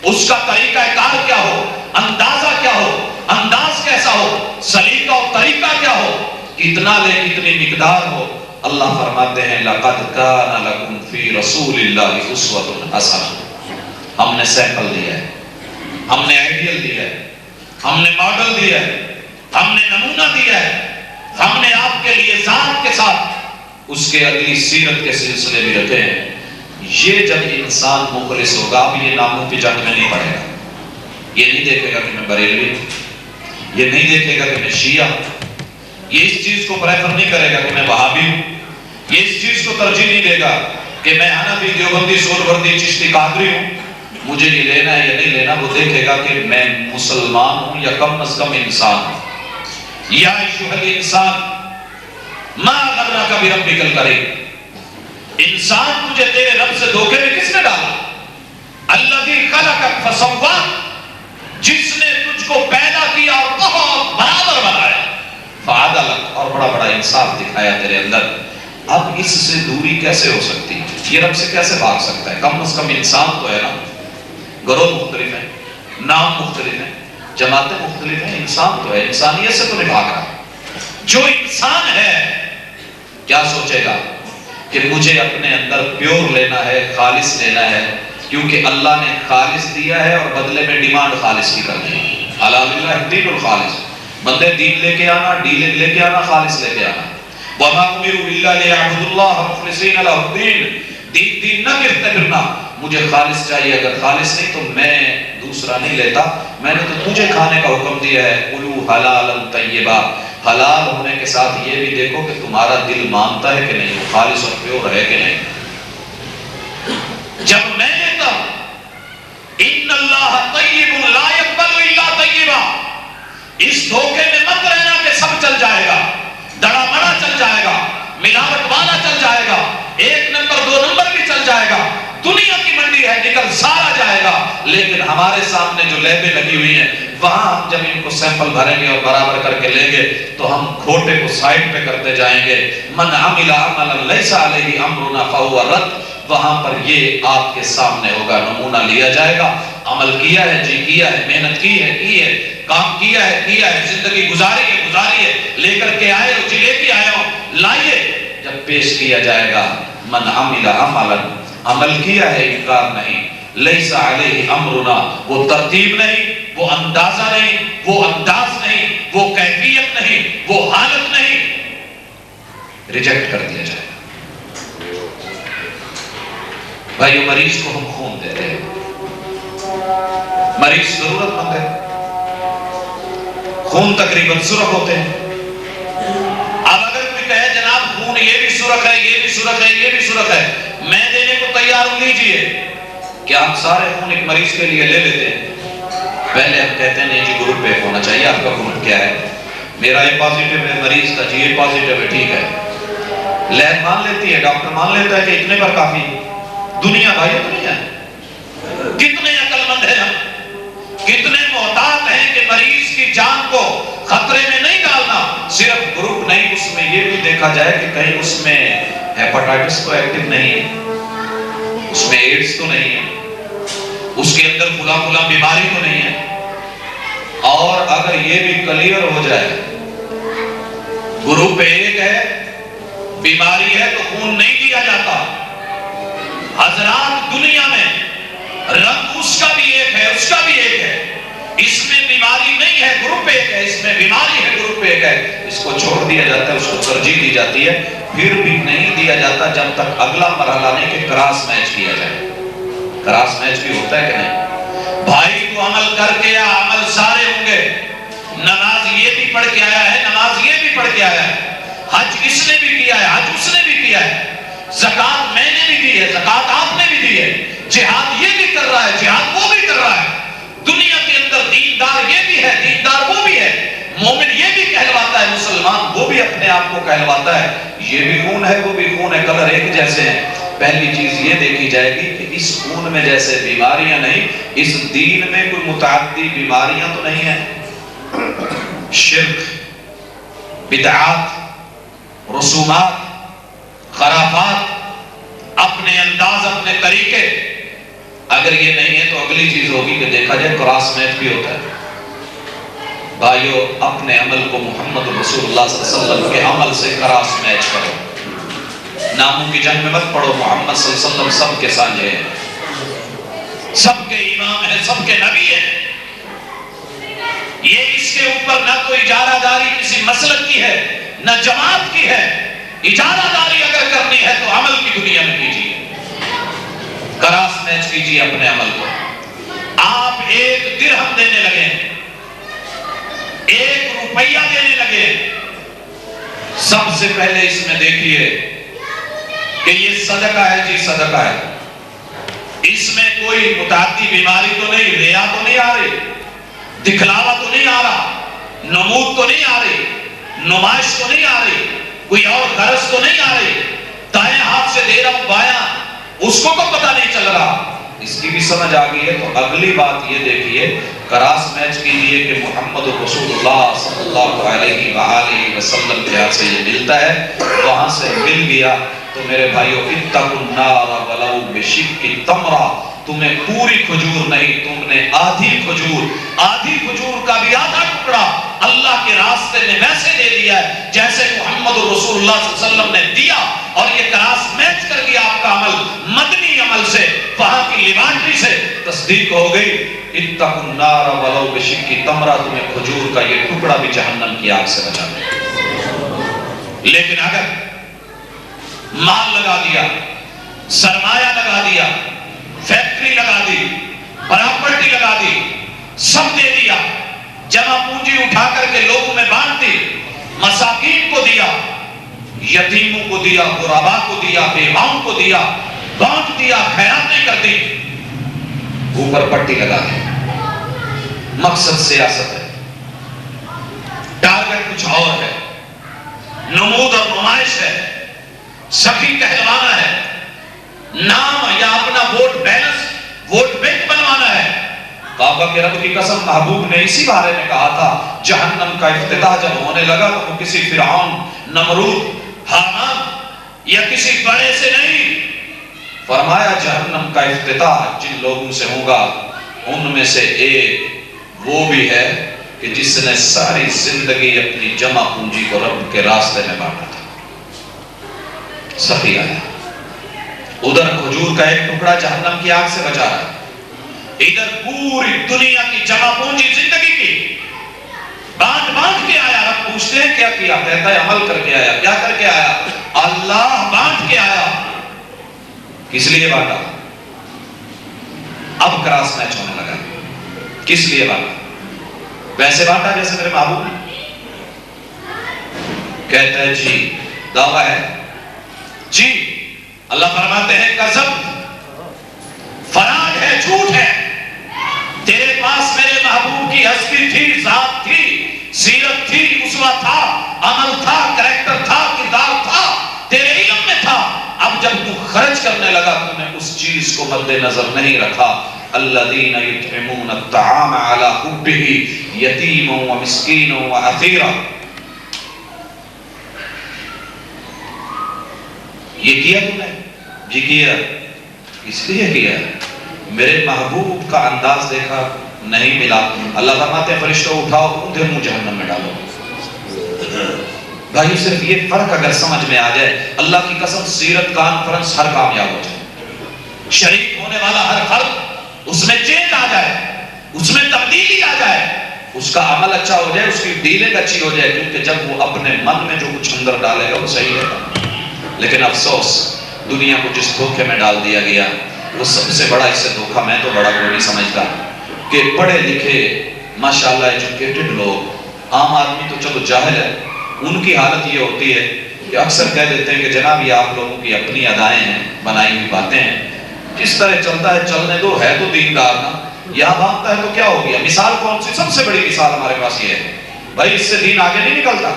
اس کا طریقہ کار کیا ہو؟ اندازہ کیا ہو؟ انداز کیسا ہو؟ سلیقہ اور طریقہ کیا ہو؟ کتنا لے؟ کتنی مقدار ہو؟ اللہ فرماتے ہیں لَقَدْ كَانَ لَكُمْ فِي رَسُولِ اللَّهِ أُسْوَةٌ حَسَنَةٌ. ہم نے سیمپل دیا ہے، ہم نے آئیڈیل دیا ہے، ہم نے ماڈل دیا ہے، ہم نے نمونہ دیا ہے، ہم نے آپ کے لیے ذات کے ساتھ اس کے اگلی سیرت کے سلسلے بھی رکھے ہیں. یہ جب انسان مخلص ہوگا، اب یہ ناموں کی جنگ میں نہیں پڑے گا. یہ نہیں دیکھے گا کہ میں بریلوی ہوں، یہ نہیں دیکھے گا کہ میں شیعہ ہوں، یہ اس چیز کو پریفر نہیں کرے گا کہ میں وہابی ہوں، یہ اس چیز کو ترجیح نہیں دے گا کہ میں حنفی، دیوبندی، سہروردی، چشتی، قادری ہوں، مجھے یہ لینا ہے یا نہیں لینا. وہ دیکھے گا کہ میں مسلمان ہوں یا کم از کم انسان ہوں. یا ایھا الانسان ما غرک بربک الکریم. انسان تجھے تیرے رب سے دھوکے میں کس نے ڈالا؟ الذی خلقک فسواک، جس نے تجھ کو پیدا کیا اور بہت برابر بنایا، فعدلک، اور بڑا بڑا انصاف دکھایا تیرے اندر. اب اس سے دوری کیسے ہو سکتی ہے؟ یہ رب سے کیسے بھاگ سکتا ہے؟ کم از کم انسان تو ہے نا. گروہ مختلف ہیں، نام مختلف ہیں، جماعتیں مختلف ہیں، انسان تو ہے. انسانیت سے تو نہیں بھاگ رہا. جو انسان ہے کیا سوچے گا کہ مجھے اپنے اندر پیور لینا ہے، خالص لینا ہے، کیونکہ اللہ نے خالص دیا ہے اور بدلے میں ڈیمانڈ خالص کی کرنی ہے. الا للہ الدین الخالص. بندے دین لے کے آنا، ڈیل لے کے آنا، خالص لے کے آنا. وما امروا الا ليعبدوا الله مخلصين له الدين. دین نہ کرتے پھرنا، مجھے خالص چاہیے. اگر خالص نہیں تو میں دوسرا نہیں لیتا. میں نے تو تجھے کھانے کا حکم دیا ہے، کلوا حلالا طیبا. حلال ہونے کے ساتھ یہ بھی دیکھو کہ تمہارا دل مانتا ہے کہ نہیں، وہ خالص اور پیور ہے کہ نہیں. جب میں لیتا ہوں ان اللہ طیب لا يقبل الا طیبا، اس دھوکے میں مت رہنا کہ سب چل جائے گا، دڑا مڑا چل جائے گا، ملاوٹ والا چل جائے گا، ایک نمبر دو نمبر بھی چل جائے گا، دنیا کی منڈی ہے، نکل سارا جائے گا. لیکن ہمارے سامنے جو لیبیں لگی ہوئی ہیں، وہاں ہم جب ان کو سیمپل بھریں گے اور برابر کر کے لیں گے تو ہم کھوٹے کو سائڈ پہ کرتے جائیں گے. من عمل عملا لیس علیہ امرنا فہو رد. وہاں پر یہ آپ کے سامنے ہوگا، نمونہ لیا جائے گا. عمل کیا ہے جی، کیا ہے، محنت کی ہے، کام کیا ہے، زندگی گزاری ہے، لے کر کے آئے ہو جی، لے کے آئے ہو، لائیے. جب پیش کیا جائے گا من عمل عملا، عمل کیا ہے، انکار نہیں، لیس علیہ امرنا، وہ ترتیب نہیں، وہ اندازہ نہیں، وہ انداز نہیں، وہ کیفیت نہیں، وہ حالت نہیں، ریجیکٹ کر دیا جائے. بھائیو، مریض کو ہم خون دیتے ہیں، مریض ضرورت مند ہے، خون تقریباً سرخ ہوتے ہیں. اب اگر کوئی کہے جناب خون یہ بھی سرخ ہے، یہ بھی سرخ ہے، یہ بھی سرخ ہے، میں دینے کو تیار ہوں، لیجئے. کیا ہم سارے خون ایک مریض کے لیے لے لیتے ہیں؟ پہلے ہم کہتے ہیں نہیں جی، گروپ پہ ہونا چاہیے. آپ کا گروپ کیا ہے؟ میرا اے پازیٹیو ہے، مریض کا جی اے پازیٹیو ہے، ٹھیک ہے. لیب مان لیتی ہے، ڈاکٹر مان لیتا ہے کہ اتنے پر کافی. دنیا بھائی دنیا کتنے عقل مند ہیں ہم، کتنے محتاط ہیں کہ مریض کی جان کو خطرے میں نہیں ڈالنا. صرف گروپ نہیں، اس میں یہ بھی دیکھا جائے کہ کہیں اس میں ہیپاٹائٹس تو ایکٹیو نہیں ہے، اس میں ایڈز تو نہیں ہے، اس کے اندر فلاں بیماری تو نہیں ہے. اور اگر یہ بھی کلیئر ہو جائے گروپ ایک ہے، بیماری ہے، تو خون نہیں دیا جاتا. حضرات، دنیا میں رنگ اس کا بھی ایک ہے، اس کا بھی ایک ہے، اس میں بیماری نہیں ہے، گروپ ایک ہے، اس میں بیماری ہے، گروپ ایک ہے، اس کو چھوڑ دیا جاتا ہے، اس کو ترجیح دی جاتی ہے، پھر بھی نہیں دیا جاتا جب تک اگلا مرحلہ نہیں کہ کراس میچ کیا جائے۔ کراس میچ بھی ہوتا ہے کہ نہیں؟ بھائی تو عمل کر کے یا عمل سارے ہوں گے، نماز یہ بھی پڑھ کے آیا ہے، نماز یہ بھی پڑھ کے آیا ہے، حج اس نے بھی کیا ہے، حج اس نے بھی کیا ہے، زکوٰۃ میں نے بھی دی ہے، زکوٰۃ آپ نے بھی دی ہے، جہاد یہ بھی کر رہا ہے، جہاد وہ بھی کر رہا ہے، دنیا کے اندر دیندار یہ بھی ہے، دیندار وہ بھی ہے، مومن یہ بھی کہلواتا ہے، مسلمان وہ بھی اپنے آپ کو کہلواتا ہے، یہ بھی خون ہے وہ بھی خون ہے، کلر ایک جیسے ہیں۔ پہلی چیز یہ دیکھی جائے گی کہ اس خون میں جیسے بیماریاں نہیں، اس دین میں کوئی متعدی بیماریاں تو نہیں ہیں۔ شرک، بدعات، رسومات، خرافات، اپنے انداز، اپنے طریقے، اگر یہ نہیں ہے تو اگلی چیز ہوگی کہ دیکھا جائے کراس میچ بھی ہوتا ہے۔ بھائیو اپنے عمل کو محمد رسول اللہ صلی اللہ علیہ وسلم کے عمل سے کراس میچ کرو۔ ناموں کی جنگ میں مت پڑھو، محمد صلی اللہ علیہ وسلم سب کے سانجے ہیں، سب کے امام ہیں، سب کے نبی ہیں۔ یہ اس کے اوپر نہ کوئی اجارہ داری کسی مسلک کی ہے، نہ جماعت کی ہے۔ اجارہ داری اگر کرنی ہے تو عمل کی دنیا میں کیجیے، کراس میچ کیجیے اپنے عمل کو۔ آپ 1 درہم دینے لگے، 1 روپیہ دینے لگے، سب سے پہلے اس میں دیکھیے کہ یہ صدقہ ہے، جی صدقہ ہے، اس میں کوئی متعدی بیماری تو نہیں، ریا تو نہیں آ رہی، دکھلاوا تو نہیں آ رہا، نمود تو نہیں آ رہی، نمائش تو نہیں آ رہی، کوئی اور غرض تو نہیں آ رہی، دائیں ہاتھ سے دے رہا ہوں بایاں، اس کو پتہ نہیں چل رہا، اس کی بھی سمجھ آ گئی ہے تو اگلی بات یہ دیکھیے، کراس میچ کیجئے کہ محمد رسول اللہ صلی اللہ علیہ وآلہ وسلم کے ہاتھ سے یہ ملتا ہے، وہاں سے مل گیا تو میرے بھائیو اتقوا النار ولو بشق تمرہ، تمہیں پوری کھجور نہیں، تم نے آدھی کھجور کا بھی آدھا ٹکڑا اللہ کے راستے میں ویسے دے دیا ہے جیسے محمد رسول اللہ صلی اللہ علیہ وسلم نے دیا، اور یہ کراس میچ کر گیا آپ کا عمل مدنی عمل سے، وہاں کی لیبارٹری سے تصدیق ہو گئی۔ اتقوا النار ولو بشق تمرہ، تمہیں کھجور کا یہ ٹکڑا بھی جہنم کی آگ سے بچا دے۔ لیکن اگر مال لگا دیا، سرمایہ لگا دیا، فیکٹری لگا دی، پراپرٹی لگا دی، سب دے دیا، جمع پونجی اٹھا کر کے لوگوں میں بانٹ دی، مساکین کو دیا، یتیموں کو دیا، غربا کو دیا، بیواؤں کو دیا، بانٹ دیا، خیراتیں کر دی، اوپر پٹی لگا دی، مقصد سیاست ہے، ٹارگٹ کچھ اور ہے، نمود اور نمائش ہے، سخی کہلوانا ہے، نام یا اپنا ووٹ بیلنس، ووٹ بینک بنوانا ہے۔ کعبہ کے رب کی قسم، محبوب نے اسی بارے میں کہا تھا، جہنم کا افتتاح جب ہونے لگا تو وہ کسی فرعون، نمرود، حامان یا کسی بڑے سے نہیں، فرمایا جہنم کا افتتاح جن لوگوں سے ہوگا ان میں سے ایک وہ بھی ہے کہ جس نے ساری زندگی اپنی جمع پونجی کو رب کے راستے میں بانٹا تھا۔ سخی آیا، ادھر کھجور کا ایک ٹکڑا جہنم کی آگ سے بچا رہا ہے، ادھر پوری دنیا کی جمع پونجی زندگی کی بانٹ کے آیا۔ رب پوچھتے ہیں کیا کیا؟ کہتا ہے عمل کر کے آیا۔ کیا کر کے آیا؟ اللہ بانٹ کے آیا۔ کس لیے بانٹا؟ اب کراس میچ ہونے لگا، کس لیے بانٹا؟ ویسے بانٹا جیسے میرے محبوب نے؟ کہتا ہے جی دعویٰ ہے جی، اللہ فرماتے ہیں کذب، فراڈ ہے، جھوٹ ہے، تیرے پاس میرے محبوب کی ہستی تھی، ذات تھی، سیرت تھی، اسوہ تھا، عمل تھا، کریکٹر تھا، کردار تھا، تیرے علم میں تھا، اب جب تو خرچ کرنے لگا تو نے اس چیز کو مد نظر نہیں رکھا۔ الذین یطعمون الطعام علی حبہ یتیما ومسکینا واسیرا، یہ کیا تم نے؟ جی کیا۔ اس لیے کیا میرے محبوب کا انداز دیکھا نہیں ملا، اللہ فرماتے ہیں فرشتوں اٹھاؤ ادھر منہ جہنم میں ڈالو۔ بھائی صرف یہ فرق اگر سمجھ میں آ جائے، اللہ کی قسم سیرت کانفرنس ہر کامیاب ہو جائے، شریک ہونے والا ہر فرد اس میں چینج آ جائے، اس میں تبدیلی آ جائے، اس کا عمل اچھا ہو جائے، اس کی ڈیلنگ اچھی ہو جائے، کیونکہ جب وہ اپنے من میں جو کچھ اندر ڈالے گا وہ صحیح ہے۔ لیکن افسوس دنیا کو جس دھوکے میں ڈال دیا گیا، وہ سب سے بڑا اس سے دھوکہ میں تو بڑا کوئی نہیں سمجھتا کہ پڑھے لکھے ماشاءاللہ ایجوکیٹڈ لوگ، عام آدمی تو چلو جاہل ہے، ان کی حالت یہ ہوتی ہے کہ اکثر کہہ دیتے ہیں کہ جناب یہ آپ لوگوں کی اپنی ادائیں ہیں، بنائی ہوئی باتیں ہیں، جس طرح چلتا ہے چلنے دو، ہے تو دیندار نا، یہاں بھاگتا ہے تو کیا ہو گیا؟ مثال کون سی؟ سب سے بڑی مثال ہمارے پاس یہ ہے بھائی، اس سے دین آگے نہیں نکلتا،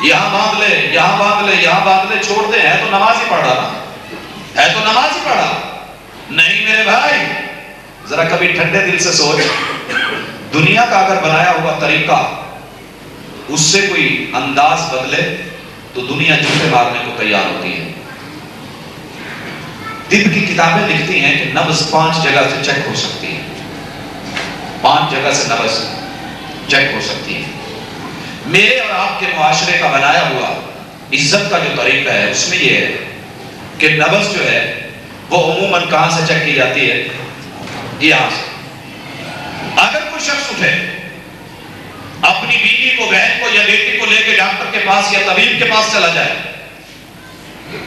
یہاں بھاگ لے، یہاں بھاگ لے، یہاں بھاگ لے، چھوڑ دے، ہے تو نماز ہی پڑھ رہا نا، ہے تو نماز ہی پڑھ رہا نہیں میرے بھائی۔ ذرا کبھی ٹھنڈے دل سے سوچ، دنیا کا اگر بنایا ہوا طریقہ اس سے کوئی انداز بدلے تو دنیا جوتے مارنے کو تیار ہوتی ہے۔ طب کی کتابیں لکھتی ہیں کہ نبض 5 جگہ سے چیک ہو سکتی ہے، 5 جگہ سے نبض چیک ہو سکتی ہے۔ میرے اور آپ کے معاشرے کا بنایا ہوا عزت کا جو طریقہ ہے اس میں یہ ہے کہ نبض جو ہے وہ عموماً کہاں سے چیک کی جاتی ہے؟ یہاں سے۔ اگر کوئی شخص اٹھے اپنی بیوی کو، بہن کو یا بیٹی کو لے کے ڈاکٹر کے پاس یا طبیب کے پاس چلا جائے،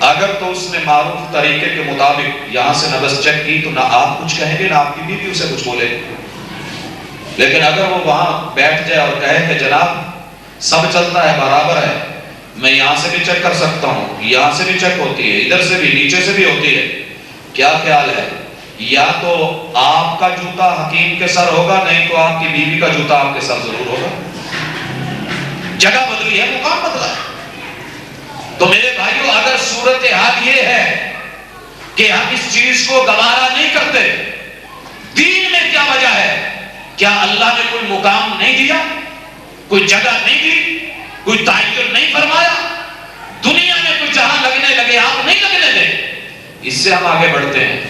اگر تو اس نے معروف طریقے کے مطابق یہاں سے نبض چیک کی تو نہ آپ کچھ کہیں گے نہ آپ کی بیوی اسے کچھ بولے گی۔ لیکن اگر وہ وہاں بیٹھ جائے اور کہے کہ جناب سب چلتا ہے، برابر ہے، میں یہاں سے بھی چیک کر سکتا ہوں، یہاں سے بھی چیک ہوتی ہے، ادھر سے بھی، نیچے سے بھی ہوتی ہے، کیا خیال ہے؟ یا تو آپ کا جوتا حکیم کے سر ہوگا، نہیں تو آپ کی بیوی کا جوتا آپ کے سر ضرور ہوگا۔ جگہ بدلی ہے، مقام بدلا ہے۔ تو میرے بھائیوں، اگر صورتحال یہ ہے کہ ہم اس چیز کو گوارا نہیں کرتے، دین میں کیا وجہ ہے؟ کیا اللہ نے کوئی مقام نہیں دیا، کوئی جگہ نہیں دی، کوئی تعین نہیں فرمایا؟ دنیا میں کوئی جہاں لگنے لگے آپ نہیں لگنے دیں۔ اس سے ہم آگے بڑھتے ہیں۔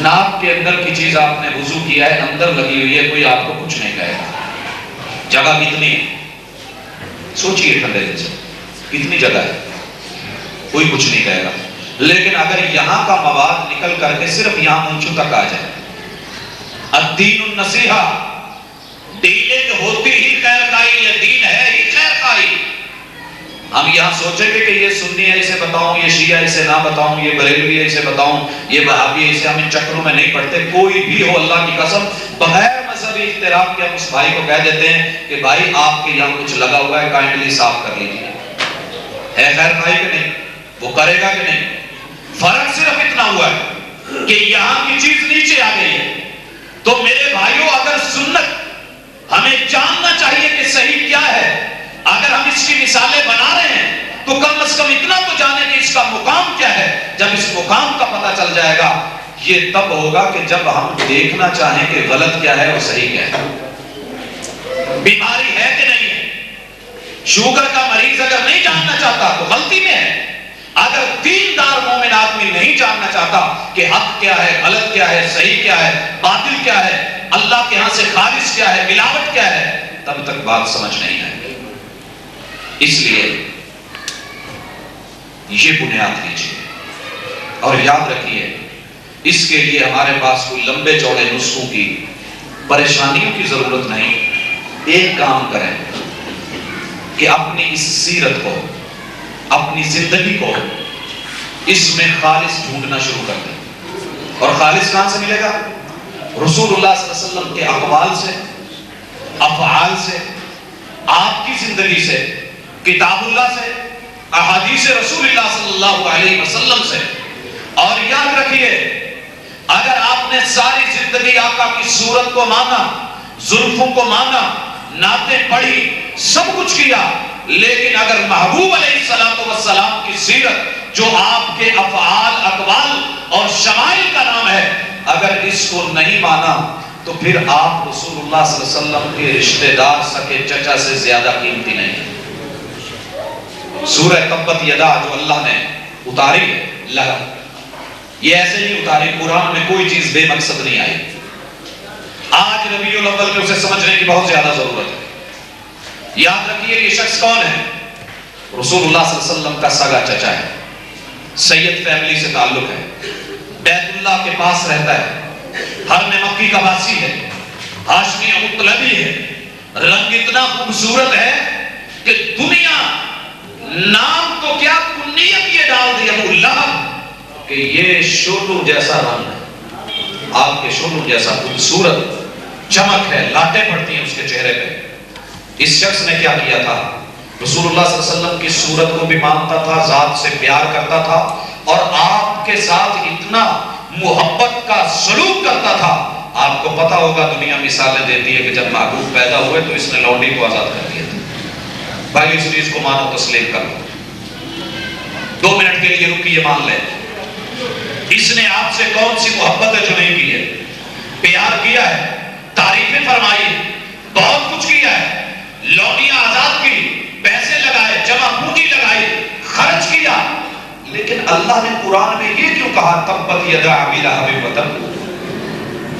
ناک کے اندر کی چیز آپ نے وضو کیا ہے، اندر لگی ہوئی ہے، کوئی آپ کو کچھ نہیں کہے گا۔ جگہ کتنی ہے؟ سوچئے ٹھنڈے دل سے، کتنی جگہ ہے؟ کوئی کچھ نہیں کہے گا۔ لیکن اگر یہاں کا مواد نکل کر کے صرف یہاں اونچوں تک آ جائے، الدین النصیحہ، ڈیلنگ ہوتی ہی خیر خائی، یہ دین ہے ہی خیر خائی۔ ہم یہاں سوچیں گے کہ یہ سنی ہے اسے بتاؤں، یہ شیعہ اسے نہ بتاؤں، یہ بریلوی ہے اسے بتاؤں، یہ وہابی ہے اسے، ہم ان چکروں میں نہیں پڑتے۔ کوئی بھی ہو، اللہ کی قسم، بغیر مذہبی اختلاف کے ہم اس بھائی کو کہہ دیتے ہیں کہ بھائی آپ کے یہاں کچھ لگا ہوا ہے، کائنڈلی صاف کر لیجیے۔ ہے خیر خائی کہ نہیں؟ وہ کرے گا کہ نہیں؟ فرق صرف اتنا ہوا ہے کہ یہاں کی چیز نیچے آ گئی ہے۔ تو میرے بھائیوں، اگر سنت ہمیں جاننا چاہیے کہ صحیح کیا ہے، اگر ہم اس کی مثالیں بنا رہے ہیں تو کم از کم اتنا تو جانیں کہ اس کا مقام کیا ہے۔ جب اس مقام کا پتہ چل جائے گا، یہ تب ہوگا کہ جب ہم دیکھنا چاہیں کہ غلط کیا ہے اور صحیح کیا ہے، بیماری ہے کہ نہیں ہے۔ شوگر کا مریض اگر نہیں جاننا چاہتا تو غلطی میں ہے۔ اگر دیندار مومن آدمی نہیں جاننا چاہتا کہ حق کیا ہے، غلط کیا ہے، صحیح کیا ہے، باطل کیا ہے، اللہ کے ہاں سے خالص کیا ہے، ملاوٹ کیا ہے، تب تک بات سمجھ نہیں آئے گی۔ اس لیے یہ بنیاد لیجیے اور یاد رکھیے، اس کے لیے ہمارے پاس کوئی لمبے چوڑے نسخوں کی، پریشانیوں کی ضرورت نہیں۔ ایک کام کریں کہ اپنی اس سیرت کو، اپنی زندگی کو اس میں خالص ڈھونڈنا شروع کر دیں۔ اور خالص کہاں سے ملے گا؟ رسول اللہ صلی اللہ علیہ وسلم کے اقوال سے، افعال سے، آپ کی زندگی سے، کتاب اللہ سے، احادیث رسول اللہ صلی اللہ علیہ وسلم سے۔ اور یاد رکھیے، اگر آپ نے ساری زندگی آقا کی صورت کو مانا، زلفوں کو مانا، نعتیں پڑھی، سب کچھ کیا، لیکن اگر محبوب علیہ السلام کی سیرت جو آپ کے افعال، اقوال اور شمائل کا نام ہے، اگر اس کو نہیں مانا تو پھر آپ رسول اللہ صلی اللہ علیہ وسلم کے رشتہ دار، سکے چچا سے زیادہ قیمتی نہیں ہیں۔ سورہ تبت یدا جو اللہ نے اتاری ہے، یہ ایسے نہیں اتاری، قرآن میں کوئی چیز بے مقصد نہیں آئی۔ آج ربیع الاول میں اسے سمجھنے کی بہت زیادہ ضرورت ہے۔ یاد رکھیے یہ شخص کون ہے؟ رسول اللہ صلی اللہ علیہ وسلم کا سگا چچا ہے، سید فیملی سے تعلق ہے، بیت اللہ کے پاس رہتا ہے، حرم مکی کا واسی ہے، ہاشمی مطلبی ہے، رنگ اتنا خوبصورت ہے کہ دنیا نام تو کیا کنیت یہ ڈال دی ابو لہب کہ یہ شولو جیسا رنگ ہے، آپ کے شولو جیسا خوبصورت چمک ہے، لاٹیں پڑتی ہیں اس کے چہرے پہ۔ اس شخص نے کیا کیا تھا؟ رسول اللہ صلی اللہ علیہ وسلم کی صورت کو بھی مانتا تھا، ذات سے پیار کرتا تھا، اور آپ کے ساتھ اتنا محبت کا سلوک کرتا تھا۔ آپ کو پتا ہوگا دنیا مثالیں دیتی ہے کہ جب محبوب پیدا ہوئے تو اس نے لونڈی کو آزاد کر دیا تھا۔ بھائی اس چیز کو مانو، تسلیم کرو، 2 منٹ کے لیے رکیے، مان لیں اس نے آپ سے کون سی محبت ہے جو نہیں کی ہے؟ پیار کیا ہے، تعریفیں فرمائی، بہت کچھ کیا ہے، لونڈیاں آزاد کی، پیسے لگائے، جمع پونجی لگائی، خرچ کیا، لیکن اللہ نے قرآن میں یہ کیوں کہا تبت یدا ابی لہب وتب؟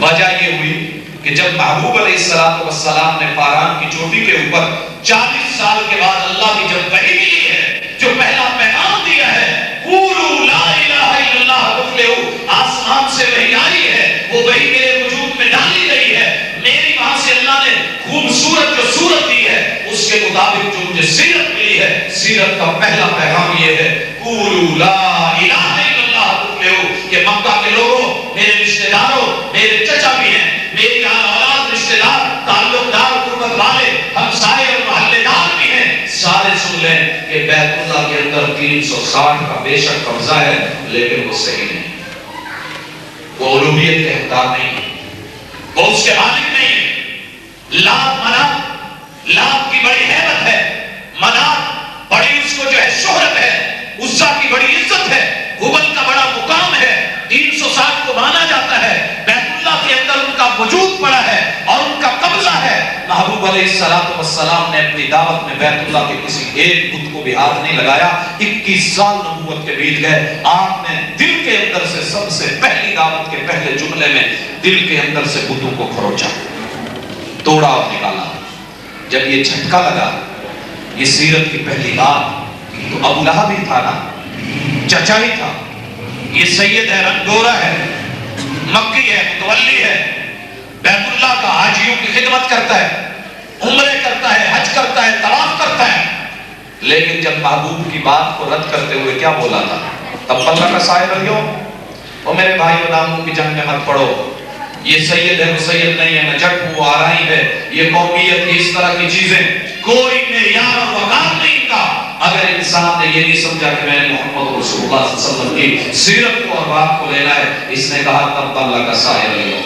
وجہ یہ ہوئی کہ جب محبوب علیہ السلام نے فاران کی چوٹی کے اوپر 40 سال کے بعد اللہ کی جب وحی ملی ہے، جو پہلا پیغام دیا ہے قولوا لا الہ الا اللہ تفلحوا، آسمان سے وحی آئی ہے، وہ وحی میرے وجود میں ڈالی گئی ہے، میری وہاں سے اللہ نے خوبصورت جو صورت دی ہے اس کے مطابق جو مجھے سیرت ملی ہے، سیرت کا پہلا پیغام یہ ہے قولوا لا الہ الا اللہ تفلحوا، کہ مکہ کے لوگوں، میرے رشتہ داروں، میرے چچا بھی ہیں، میری اولاد، رشتہ دار، تعلق دار، قربت والے، ہمسائے اور محلے دار بھی ہیں، سارے سن لیں کہ بیت اللہ کے اندر 360 کا بے شک قبضہ ہے، لیکن وہ صحیح نہیں، وہ الوہیت کے حقدار نہیں ہے، وہ اس کے مالک نہیں ہے۔ لات منات، لات کی بڑی حیبت ہے، منات بڑی اس کو جو ہے شہرت ہے، عزا کی بڑی عزت ہے، حبل کا بڑا مقام ہے، 360 کو مانا جاتا ہے، بیت اللہ کے اندر ان کا وجود پڑا ہے اور ان کا قبضہ ہے۔ محبوب علیہ السلام نے اپنی دعوت میں بیت اللہ کے کسی ایک بت کو بھی ہاتھ نہیں لگایا، 21 سال نبوت کے بیت گئے، آپ نے دل کے اندر سے سب سے پہلی دعوت کے پہلے جملے میں دل کے اندر سے بتوں کو کھروچا، توڑا اور نکالا۔ جب یہ جھٹکا لگا، یہ سیرت کی پہلی بات، تو ابو لہب ہی تھا نا، چچا ہی تھا، یہ سید ہے، رنگ گورا ہے، مکی ہے، متولی ہے، بیت اللہ کا حاجیوں کی خدمت کرتا ہے، عمرے کرتا ہے، حج کرتا ہے، طواف کرتا ہے، لیکن جب محبوب کی بات کو رد کرتے ہوئے کیا بولا تھا؟ تب اللہ کا سائے رہیو، اور میرے بھائیو ناموں کی جنگ میں مت پڑو، یہ سید ہے وہ سید نہیں ہے، نہ جٹ ہوں وہ آرائی ہے، یہ قومیت کی اس طرح کی چیزیں کوئی معیار اور وقار نہیں کا۔ اگر انسان نے یہ نہیں سمجھا کہ میں نے محمد رسول اللہ صلی اللہ علیہ وسلم کی سیرت کو اور بات کو لینا ہے، اس نے کہا تب اللہ کا سائے رہیو۔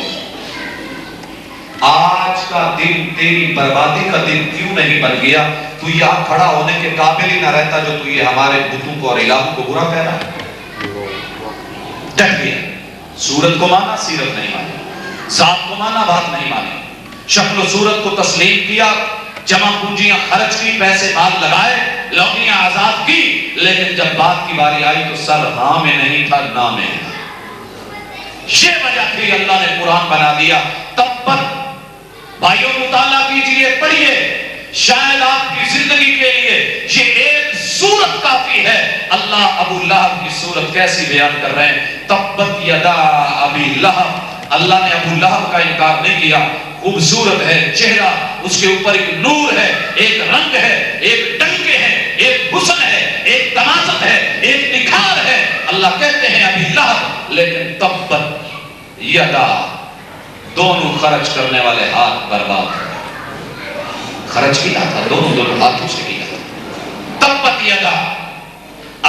آج کا دن تیری بربادی کا دن کیوں نہیں بن گیا؟ تو یہاں کھڑا ہونے کے قابل ہی نہ رہتا جو تو یہ ہمارے بتوں کو اور الہوں کو برا کہہ رہا ہے۔ ڈٹ گیا، صورت کو مانا، سیرت نہیں مانی، ذات کو مانا، بات نہیں مانی، شکل و صورت کو تسلیم کیا، جمع پونجیاں خرچ کی، پیسے مال لگائے، لونڈیاں آزاد کی، لیکن جب بات کی باری آئی تو سر ہاں میں نہیں تھا، نہ میں تھا۔ یہ وجہ تھی اللہ نے قرآن بنا دیا۔ تبت، بھائیوں مطالعہ کیجئے، پڑھیے، شاید آپ کی زندگی کے لیے یہ ایک صورت کافی ہے۔ اللہ ابو لہب کی صورت کیسی بیان کر رہے ہیں؟ تبت یدا ابی لہب، اللہ نے ابو لہب کا انکار نہیں کیا، خوبصورت ہے چہرہ، اس کے اوپر ایک نور ہے، ایک رنگ ہے، ایک ڈنکے ہیں، ایک حسن ہے، ایک تناسب ہے، ایک نکھار ہے۔ اللہ کہتے ہیں ابی لہب، لیکن تبت یدا، دونوں خرچ کرنے والے ہاتھ برباد، خرچ کیا تھا دونوں ہاتھوں سے کیا تھا۔ تبت یدا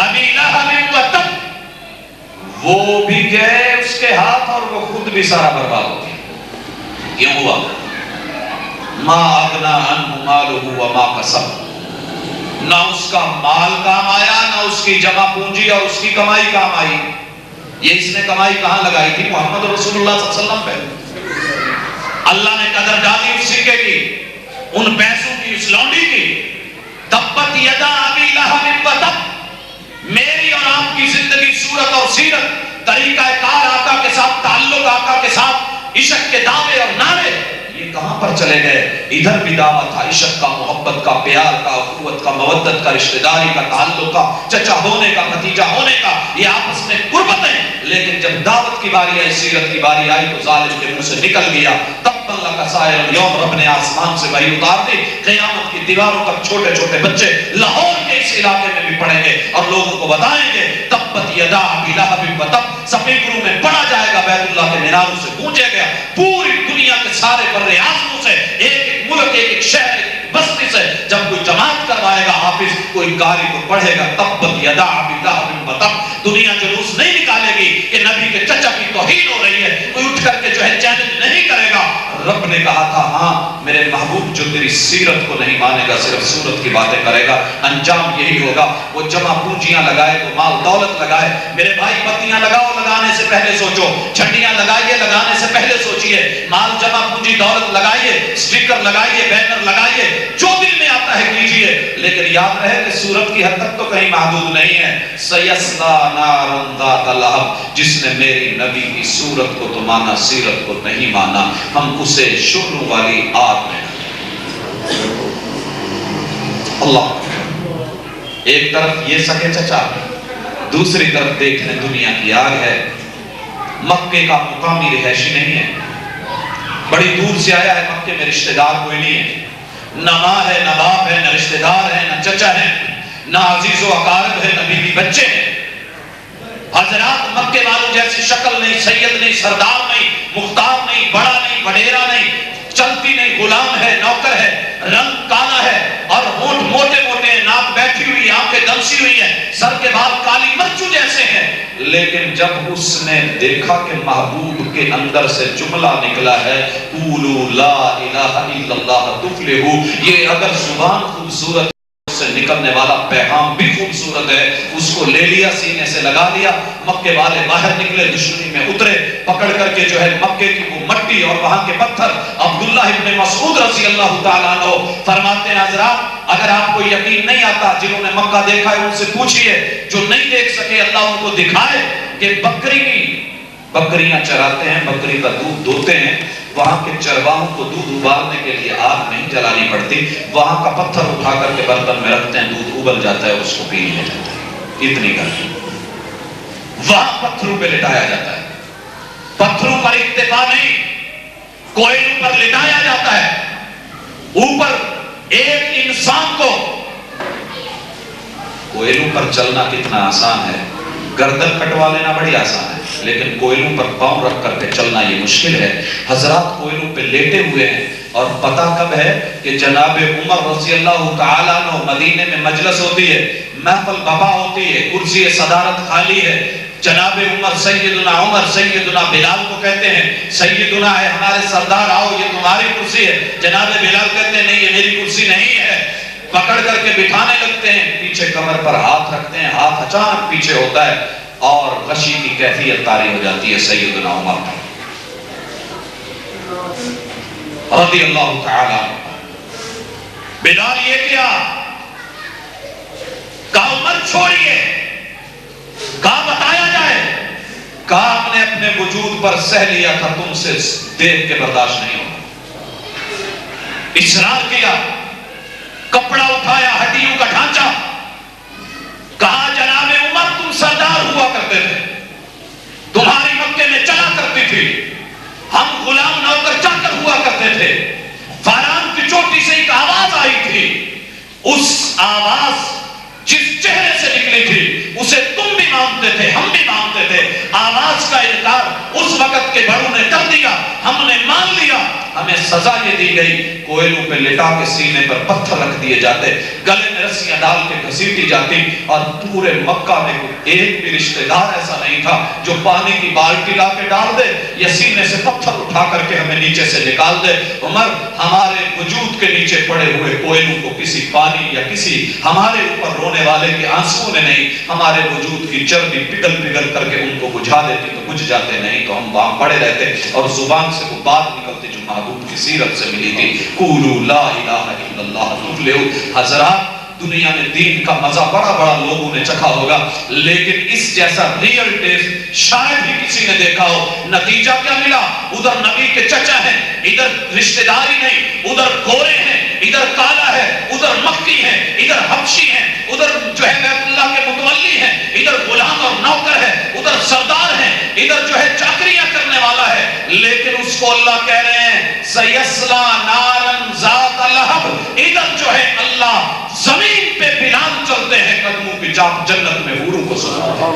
ابی لہب وتب، وہ بھی گئے اس کے ہاتھ اور وہ خود بھی سارا برباد ہو گیا۔ کیوں ہوا؟ ما اغنا عنہ مالہ وما کسب، نہ اس کا مال کام آیا، نہ اس کی جمع پونجی اور اس کی کمائی کام آئی۔ یہ اس نے کمائی کہاں لگائی تھی؟ محمد رسول اللہ صلی اللہ علیہ وسلم پہ۔ اللہ نے قدر ڈالی اس سکے کی، ان پیسوں کی، اس لونڈی کی۔ تبت یدا ابی لہب وتب، میری اور آپ کی زندگی، صورت اور سیرت، طریقہ کار آقا کے ساتھ، تعلق آقا کے ساتھ، عشق کے دعوے اور نعرے، یہ کہاں پر چلے گئے، ادھر بھی دعوت تھا عشق کا، محبت کا، پیار کا، اخوت کا، مودت کا، رشتہ داری کا، تعلق کا، چچا ہونے کا، بھتیجا ہونے کا، یہ آپس میں قربتیں. لیکن جب دعوت کی باری آئی، سیرت کی باری آئی تو ظالم کے منہ سے نکل گیا تب اللہ کا سائر اليوم. رب نے آسمان سے وحی اتار دی، قیامت کی دیواروں پر چھوٹے چھوٹے بچے لاہور کے اس علاقے میں بھی پڑھیں گے اور لوگوں کو بتائیں گے تبت یدا ابی لہب وتب. سپیکروں میں پڑھا جائے گا، بیت اللہ کے میناروں سے گونجے گا، پوری دنیا کے سارے بر اعظموں سے، ایک ایک ملک، ایک ایک شہر، ایک بستی سے جب کوئی جماعت کروائے گا حافظ، کوئی قاری کو پڑھے گا تبت یدا ابی لہب وتب. دنیا جلوس نہیں نکالے گی کہ نبی کے چچا کی توہین ہو رہی ہے، کوئی اٹھ کر کے جو ہے چیلنج نہیں کرے گا. رب نے کہا تھا ہاں میرے محبوب جو تیری سیرت کو نہیں مانے گا، صرف صورت کی باتیں کرے گا، انجام یہی ہوگا. وہ جمع پونجیاں لگائے تو مال دولت لگائے. میرے بھائی بتیاں لگاؤ، لگانے سے پہلے سوچو. جھنڈیاں لگائیے، لگانے سے پہلے سوچئے. مال جمع پونجی دولت لگائیے، سٹیکر لگائیے، بینر لگائیے، جو دل میں آتا ہے کیجئے. لیکن یاد رہے کہ صورت کی حد تک تو کہیں محدود نہیں ہے. سیصلی نارا ذات لہب، جس نے میری نبی کی صورت کو تو مانا، سیرت کو نہیں مانا، ہم اسے شعلوں والی آگ میں. اللہ ایک طرف یہ سکے چچا، دوسری طرف دیکھنے دنیا کی آگ ہے. مکے کا مقامی رہائشی نہیں ہے، بڑی دور سے آیا ہے، مکے میں رشتہ دار کوئی نہیں ہے، نہ ماں ہے، نہ باپ ہے، نہ رشتہ دار ہے، نہ چچا ہے، نہ عزیز و اقارب ہے، نہ بیوی بچے ہیں. حضرات مکے والوں جیسی شکل نہیں، سید نہیں، سردار نہیں، مختار نہیں، بڑا نہیں، وڈیرا نہیں، چلتی نہیں، غلام ہے، نوکر ہے، رنگ کالا ہے اور ہونٹ موٹے موٹے ہیں، ناک بیٹھی ہوئی، آنکھیں دنسی ہوئی ہیں، سر کے بال کالی مرچو جیسے ہیں. لیکن جب اس نے دیکھا کہ محبوب کے اندر سے جملہ نکلا ہے قولوا لا الہ الا اللہ تفلحوا، یہ اگر زبان خوبصورت سے نکلنے والا پیغام بھی خوبصورت ہے، اس کو لے لیا، سینے سے لگا لیا. مکے والے باہر نکلے، دشمنی میں اترے، پکڑ کر کے جو ہے مکے کی وہ مٹی اور وہاں کے پتھر. عبداللہ ابن مسعود رضی اللہ تعالیٰ عنہ فرماتے ہیں حضرات اگر آپ کو یقین نہیں آتا، جنہوں نے مکہ دیکھا ہے ان سے پوچھئے، جو نہیں دیکھ سکے اللہ ان کو دکھائے کہ بکریاں چراتے ہیں، بکری کا دودھ دوتے ہیں، وہاں کے چرواہوں کو دودھ ابالنے کے لیے آگ نہیں جلانی پڑتی، وہاں کا پتھر اٹھا کر کے برتن میں رکھتے ہیں، دودھ ابل جاتا ہے، اس کو پی لیا جاتا ہے. اتنی گرمی وہاں پتھروں پہ لٹایا جاتا ہے. پتھروں پر اکتفا نہیں، کوئلوں پر لٹایا جاتا ہے. اوپر ایک انسان کو، کوئلوں پر چلنا کتنا آسان ہے، گردن کٹوا لینا بڑی آسان ہے، لیکن کوئلوں پر پاؤں رکھ کر کے چلنا یہ مشکل ہے. حضرات کوئلوں پہ لیٹے ہوئے ہیں اور پتہ کب ہے کہ جناب عمر رضی اللہ تعالیٰ عنہ مدینے میں مجلس ہوتی ہے، محفل بپا ہوتی ہے، کرسی صدارت خالی ہے. جناب عمر سیدنا بلال کو کہتے ہیں سیدنا ہے ہمارے سردار، آؤ یہ تمہاری کرسی ہے. جناب بلال کہتے ہیں نہیں یہ میری کرسی نہیں ہے. پکڑ کر کے بٹھانے لگتے ہیں، پیچھے کمر پر ہاتھ رکھتے ہیں، ہاتھ اچانک پیچھے ہوتا ہے اور غشی کی کیفیت طاری ہو جاتی ہے سیدنا عمر رضی اللہ تعالی. بلال یہ کیا؟ کہا عمر چھوڑیے، کہا بتایا جائے، کہا ہم نے اپنے وجود پر سہ لیا تھا، تم سے دیکھ کے برداشت نہیں ہوگا. اصرار کیا، کپڑا اٹھایا، ہڈیوں کا ڈھانچہ، کہا جناب عمر تم سردار ہوا کرتے تھے، تمہاری مکے میں چلا کرتی تھی، ہم غلام نوکر چاکر ہوا کرتے تھے. فاران کی چوٹی سے ایک آواز آئی تھی، اس آواز جس چہرے سے نکلی تھی اسے تم بھی مانتے تھے، ہم بھی مانتے تھے. آواز کا انکار اس وقت کے بڑوں نے کر دیا، ہم نے مان لیا. ہمیں سزا یہ دی گئی، کوئلوں پہ لٹا کے سینے پر پتھر رکھ دیے جاتے، گلے میں رسیاں ڈال کے گھسیٹی جاتی، اور پورے مکہ میں ایک بھی رشتہ دار ایسا نہیں تھا جو پانی کی بالٹی لا کے ڈال دے یا سینے سے پتھر اٹھا کر کے ہمیں نیچے سے نکال دے. عمر ہمارے وجود کے نیچے پڑے ہوئے کوئلوں کو کسی پانی یا کسی ہمارے اوپر رونے والے کے آنسوں نے نہیں، ہمارے وجود کی چربی پگھل پگھل کر کے ان کو بجھا دیتی تو بجھ جاتے، نہیں تو ہم وہاں پڑے رہتے اور زبان سے وہ بات نکلتی جو محبوب کی سیرت سے ملی تھی. قولوا لا الہ الا اللہ تفلحوا. حضرات دنیا میں دین کا مزہ بڑا بڑا لوگوں نے چکھا ہوگا، لیکن اس جیسا ریئل ٹیسٹ شاید ہی کسی نے دیکھا ہو۔ نتیجہ کیا ملا؟ ادھر نبی کے چچا ہیں، ادھر رشتہ داری نہیں، ادھر گورے ہیں، ادھر کالا ہے، ادھر مکی ہے، ادھر حبشی ہیں، ادھر جو ہے بیت اللہ کے متولی ہیں، ادھر غلام اور نوکر ہے، ادھر سردار ہیں، ادھر جو ہے چاکریاں کرنے والا ہے، لیکن اس کو اللہ کہہ رہے ہیں سیصلی نارا ذات لہب۔ ادھر جو ہے اللہ زمین پہ بلال چلتے ہیں قدموں کی چاپ جنت میں حوروں کو سنا۔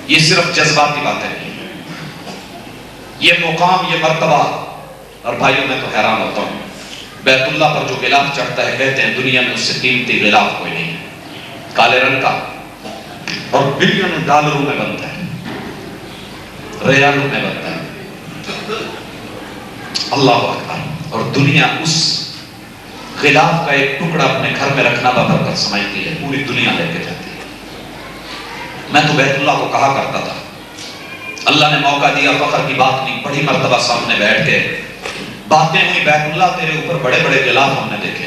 یہ صرف جذباتی باتیں نہیں، یہ مقام، یہ مرتبہ۔ اور بھائیوں میں تو حیران ہوتا ہوں، بیت اللہ پر جو غلاف چڑھتا ہے کہتے ہیں دنیا میں اس سے قیمتی غلاف کوئی نہیں ہے، کالے رنگ کا، اور بلین ڈالروں میں بنتا ہے، ریالوں میں بنتا ہے۔ اللہ اکبر۔ اور دنیا اس غلاف کا ایک ٹکڑا اپنے گھر میں رکھنا ببرکت سمجھتی ہے، پوری دنیا لے کے جاتی ہے۔ میں تو بیت اللہ کو کہا کرتا تھا، اللہ نے موقع دیا، فخر کی بات نہیں، بڑی مرتبہ سامنے بیٹھ کے باتیں ہوئی، بیت اللہ تیرے اوپر بڑے بڑے غلاف ہم نے دیکھے،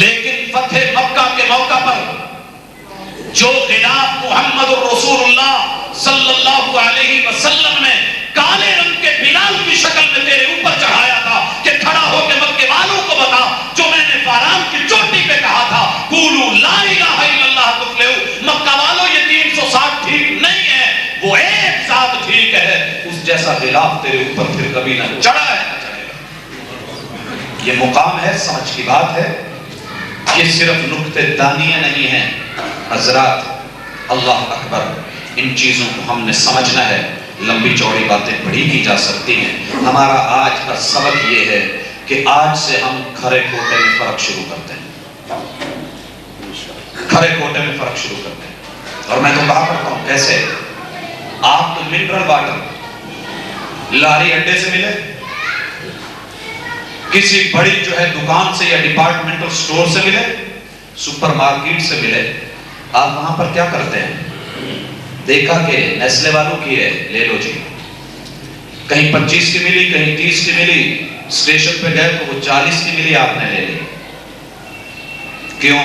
لیکن فتح مکہ کے موقع پر جو غلاف محمد الرسول اللہ صلی اللہ علیہ وسلم نے کالے رنگ کے بلال کی شکل میں تیرے اوپر چڑھایا تھا کہ کھڑا ہو کے مکے والوں کو بتا جو میں نے فاران کی چوٹی پہ کہا تھا، قولوا لا الہ الا اللہ تفلحوا۔ مکہ والوں یہ 360 ٹھیک نہیں ہے، وہ ایک ذات ٹھیک ہے۔ اس جیسا غلاف تیرے اوپر پھر کبھی نہ چڑھا ہے نہ چڑھے گا۔ یہ مقام ہے، سمجھ کی بات ہے، یہ صرف نکتے دانیاں نہیں ہیں حضرات۔ اللہ اکبر، ان چیزوں کو ہم نے سمجھنا ہے۔ لمبی چوڑی باتیں بڑی کی جا سکتی ہیں، ہمارا آج کا سبق یہ ہے کہ آج سے ہم کھرے کھوٹے میں فرق شروع کرتے ہیں، کھرے کھوٹے میں فرق شروع کرتے ہیں۔ اور میں تو کہا کرتا ہوں کیسے؟ آپ تو منرل واٹر لاری اڈے سے ملے، کسی بڑی جو ہے دکان سے یا ڈپارٹمنٹل سٹور سے ملے، سپر مارکیٹ سے ملے، آپ وہاں پر کیا کرتے ہیں؟ دیکھا کہ نیسلے والوں کی ہے، لے لو جی، کہیں 25 کی ملی، کہیں 30 کی ملی، اسٹیشن پہ گئے تو وہ 40 کی ملی، آپ نے لے لی۔ کیوں؟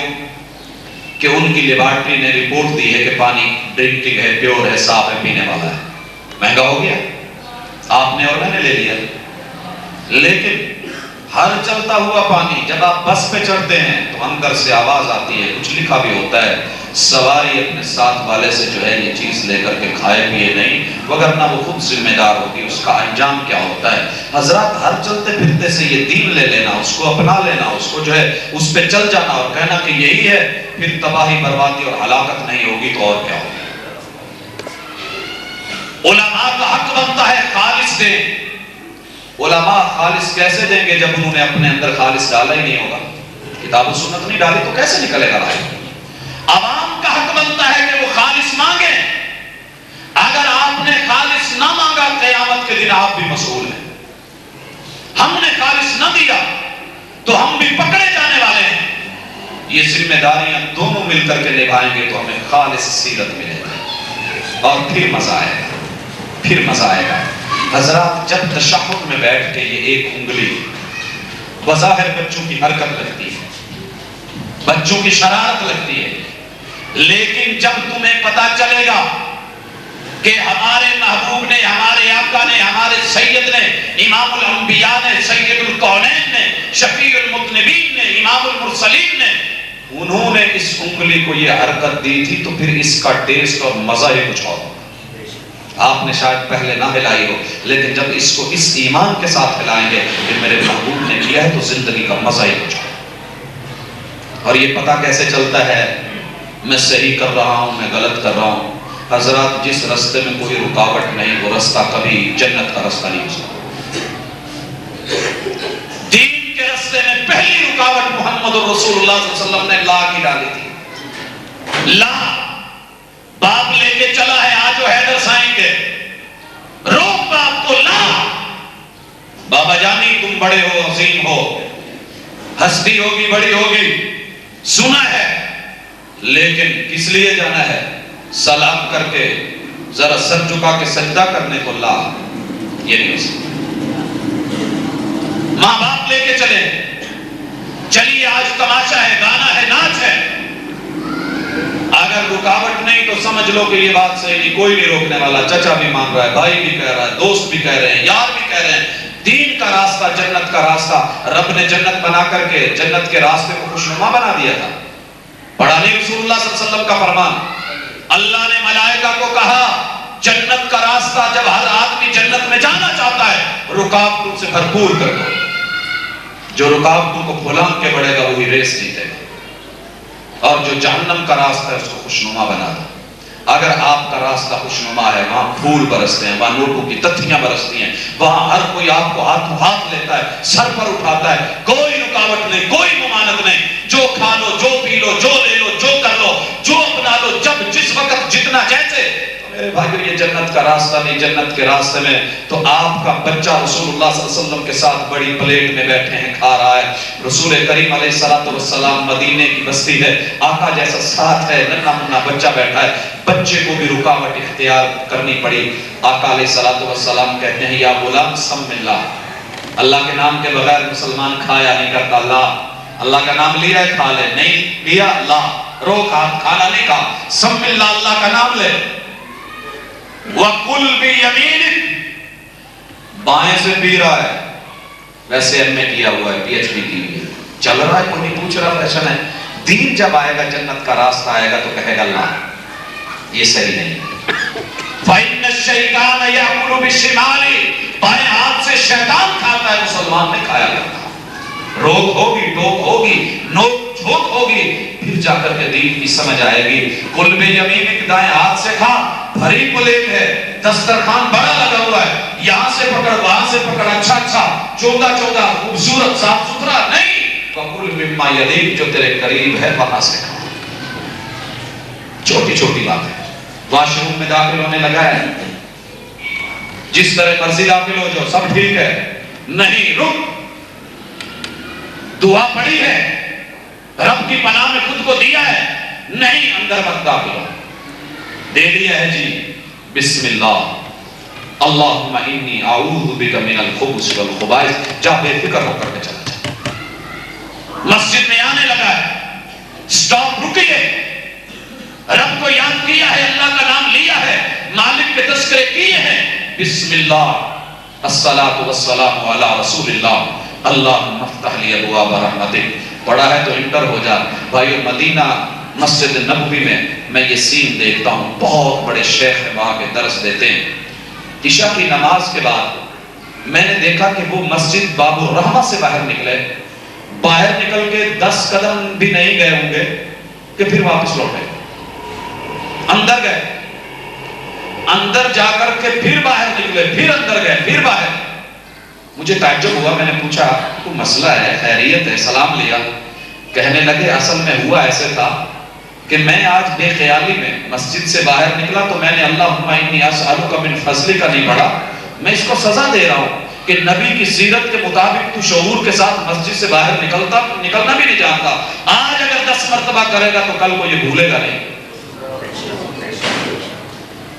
کہ ان کی لیبارٹری نے رپورٹ دی ہے کہ پانی ڈرنکنگ ہے، پیور ہے، صاف ہے، پینے والا ہے۔ مہنگا ہو گیا، آپ نے اور میں نے لے لیا۔ لیکن ہر چلتا ہوا پانی جب آپ بس پہ چڑھتے ہیں تو اندر سے آواز آتی ہے، کچھ لکھا بھی ہوتا ہے، سواری اپنے ساتھ والے سے جو ہے یہ چیز لے کر کے کھائے پیے نہیں، وگرنہ وہ خود ذمہ دار ہوگی، اس کا انجام کیا ہوتا ہے۔ حضرات، ہر چلتے پھرتے سے یہ دین لے لینا، اس کو اپنا لینا، اس کو جو ہے اس پہ چل جانا اور کہنا کہ یہی ہے، پھر تباہی بربادی اور ہلاکت نہیں ہوگی تو اور کیا ہوگی۔ علماء کا حق بنتا ہے خالص دیں۔ علماء خالص کیسے دیں گے جب انہوں نے اپنے اندر خالص ڈالا ہی نہیں ہوگا؟ کتاب و سنت نہیں ڈالی تو کیسے نکلے گا رائے؟ عوام کا حق بنتا ہے کہ وہ خالص مانگیں۔ اگر آپ نے خالص نہ مانگا قیامت کے دن آپ بھی مسئول ہیں۔ ہم نے خالص نہ دیا تو ہم بھی پکڑے جانے والے ہیں۔ یہ ذمہ داریاں دونوں مل کر کے نبھائیں گے تو ہمیں خالص سیرت ملے گی اور پھر مزہ آئے گا، پھر مزہ آئے گا۔ حضرات، جب تشہد میں بیٹھ کے یہ ایک انگلی بظاہر بچوں کی حرکت لگتی ہے، بچوں کی شرارت لگتی ہے، لیکن جب تمہیں پتا چلے گا کہ ہمارے محبوب نے، ہمارے آقا نے، ہمارے سید نے، امام الانبیاء نے، سید الکونین نے، شفیع المذنبین نے، امام المرسلین نے، انہوں نے اس انگلی کو یہ حرکت دی تھی تو پھر اس کا ٹیسٹ اور مزہ ہی کچھ اور ہوگا۔ آپ نے شاید پہلے نہ ہلائی ہو، لیکن جب اس کو اس ایمان کے ساتھ ہلائیں گے کہ میرے محبوب نے کیا ہے تو زندگی کا مزہ ہی کچھ اور۔ یہ پتہ کیسے چلتا ہے میں صحیح کر رہا ہوں، میں غلط کر رہا ہوں؟ حضرات، جس رستے میں کوئی رکاوٹ نہیں وہ رستہ کبھی جنت کا رستہ نہیں ہو سکتا۔ دین کے رستے میں پہلی رکاوٹ محمد الرسول اللہ صلی اللہ علیہ وسلم نے لا کی ڈالی تھی۔ لا، باپ لے کے چلا ہے، آجو حیدر سائیں کے، روک باپ کو، لا بابا جانی تم بڑے ہو، عظیم ہو، ہستی ہوگی، بڑی ہوگی، سنا ہے، لیکن کس لیے جانا ہے؟ سلام کر کے ذرا سر جھکا کے سجدہ کرنے کو لا، یہ نہیں ہو سکتا۔ ماں باپ لے کے چلے، چلیے آج تماشا ہے، گانا ہے، ناچ ہے، اگر رکاوٹ نہیں تو سمجھ لو کہ یہ بات صحیح نہیں، کوئی نہیں روکنے والا، چچا بھی مان رہا ہے، بھائی بھی کہہ رہا ہے، دوست بھی کہہ رہے ہیں، یار بھی کہہ رہے ہیں، دین کا راستہ، جنت کا راستہ رب نے جنت بنا کر کے جنت کے راستے کو خوشنما بنا دیا تھا۔ پڑھا نہیں رسول اللہ صلی اللہ علیہ وسلم کا فرمان؟ اللہ نے ملائکہ کو کہا جنت کا راستہ جب ہر آدمی جنت میں جانا چاہتا ہے رکاوٹوں سے بھرپور کر دو، جو رکاوٹوں کو پھلانگ کے بڑھے گا وہی ریس جیتے گا، اور جو جہنم کا راستہ ہے اس کو خوشنما بنا دو۔ اگر آپ کا راستہ خوشنما ہے، وہاں پھول برستے ہیں، وہاں نوٹوں کی تتھیاں برستی ہیں، وہاں ہر کوئی آپ کو ہاتھوں ہاتھ لیتا ہے، سر پر اٹھاتا ہے، کوئی رکاوٹ نہیں، کوئی ممانعت نہیں، جو کھا لو، جو پی لو، جو لے لو، جو کر لو، جو اپنا لو، جب جس وقت جتنا جیسے۔ میرے بھائیو یہ جنت کا راستہ نہیں، جنت کے راستے میں تو آپ کا بچہ رسول اللہ صلی اللہ علیہ وسلم کے ساتھ بڑی پلیٹ میں بیٹھے ہیں، کھا رہا ہے، رسول کریم علیہ السلام مدینے کی بستی ہے، آقا جیسا ساتھ ہے، ننھا منھا بچہ بیٹھا ہے، بچے کو بھی رکاوٹ اختیار کرنی پڑی۔ آقا علیہ السلام کہتے ہیں یا غلام سم اللہ، اللہ کے نام کے بغیر مسلمان کھایا نہیں کرتا، اللہ کا نام لیا ہے کھا لے، نہیں لیا لا، روک ہاتھ، کھانا نہیں کھا، سم اللہ، اللہ کا نام لے۔ وَقُلْ بِيَمِينِكَ، بائیں سے پی رہا ہے، ویسے ایم اے کیا ہوا ہے، پی ایچ ڈی کی ہوئی ہے، چل رہا ہے، کوئی نہیں پوچھ رہا، فیشن ہے۔ دین جب آئے گا، جنت کا راستہ آئے گا تو کہے گا اللہ یہ صحیح نہیں۔ فَإِنَّ الشَّيْطَانَ يَأْكُلُ بِالشِّمَالِ، بائیں ہاتھ سے شیطان کھاتا ہے، مسلمان نے کھایا کرتا۔ روک ہوگی، ٹوک ہوگی، نوک جھوک ہوگی، پھر جا کر کے دین کی سمجھ آئے گی۔ قُلْ بِيَمِينِكَ، دائیں ہاتھ سے کھا، بھری پلیٹ ہے، دسترخوان بڑا لگا ہوا ہے، یہاں سے پکڑ، وہاں سے پکڑ، اچھا اچھا، چودہ چودہ، خوبصورت، صاف ستھرا نہیں، وَقُلْ مِمَّا يَلِيكَ، جو تیرے قریب ہے وہاں سے کھا۔ چھوٹی چھوٹی بات ہے، واش روم میں داخل ہونے لگا ہے، جس طرح مرضی داخل ہو جاؤ، سب ٹھیک ہے، نہیں، رک، دعا پڑھی ہے، رب کی پناہ میں خود کو دیا ہے، نہیں، اندر مت داخل ہو، دے دیا ہے جی، بسم اللہ، اللہم انی اعوذ بک من الخبث والخبائث، جا بے فکر ہو کر کے چلا جا۔ مسجد میں آنے لگا ہے، سٹاپ، رکیے، رب کو یاد کیا ہے، اللہ کا نام لیا ہے، مالک کے تذکرے کیے ہیں، بسم اللہ، الصلاۃ والسلام علی رسول اللہ، اللہم افتح لی ابواب رحمتک، پڑھا ہے تو انٹر ہو جا۔ بھائیو مدینہ مسجد نبوی میں یہ سین دیکھتا ہوں، بہت بڑے شیخ ہیں وہاں کے درس دیتے ہیں، عشاء کی نماز کے بعد میں نے دیکھا کہ وہ مسجد باب الرحمہ سے باہر نکلے، باہر نکل کے 10 قدم بھی نہیں گئے ہوں گے کہ پھر واپس لوٹے، اندر گئے، اندر جا کر کے پھر باہر نکلے، پھر اندر گئے، پھر باہر۔ مجھے تعجب ہوا، میں نے پوچھا کوئی مسئلہ ہے، خیریت ہے، سلام لیا، کہنے لگے اصل میں ہوا ایسے تھا کہ میں آج بے خیالی میں مسجد سے باہر نکلا تو میں نے اللہم انی اسألک من فضلک نہیں پڑھا، میں اس کو سزا دے رہا ہوں کہ نبی کی سیرت کے مطابق تو شعور کے ساتھ مسجد سے باہر نکلنا بھی نہیں جانتا، آج اگر 10 مرتبہ کرے گا تو کل کو یہ بھولے گا نہیں۔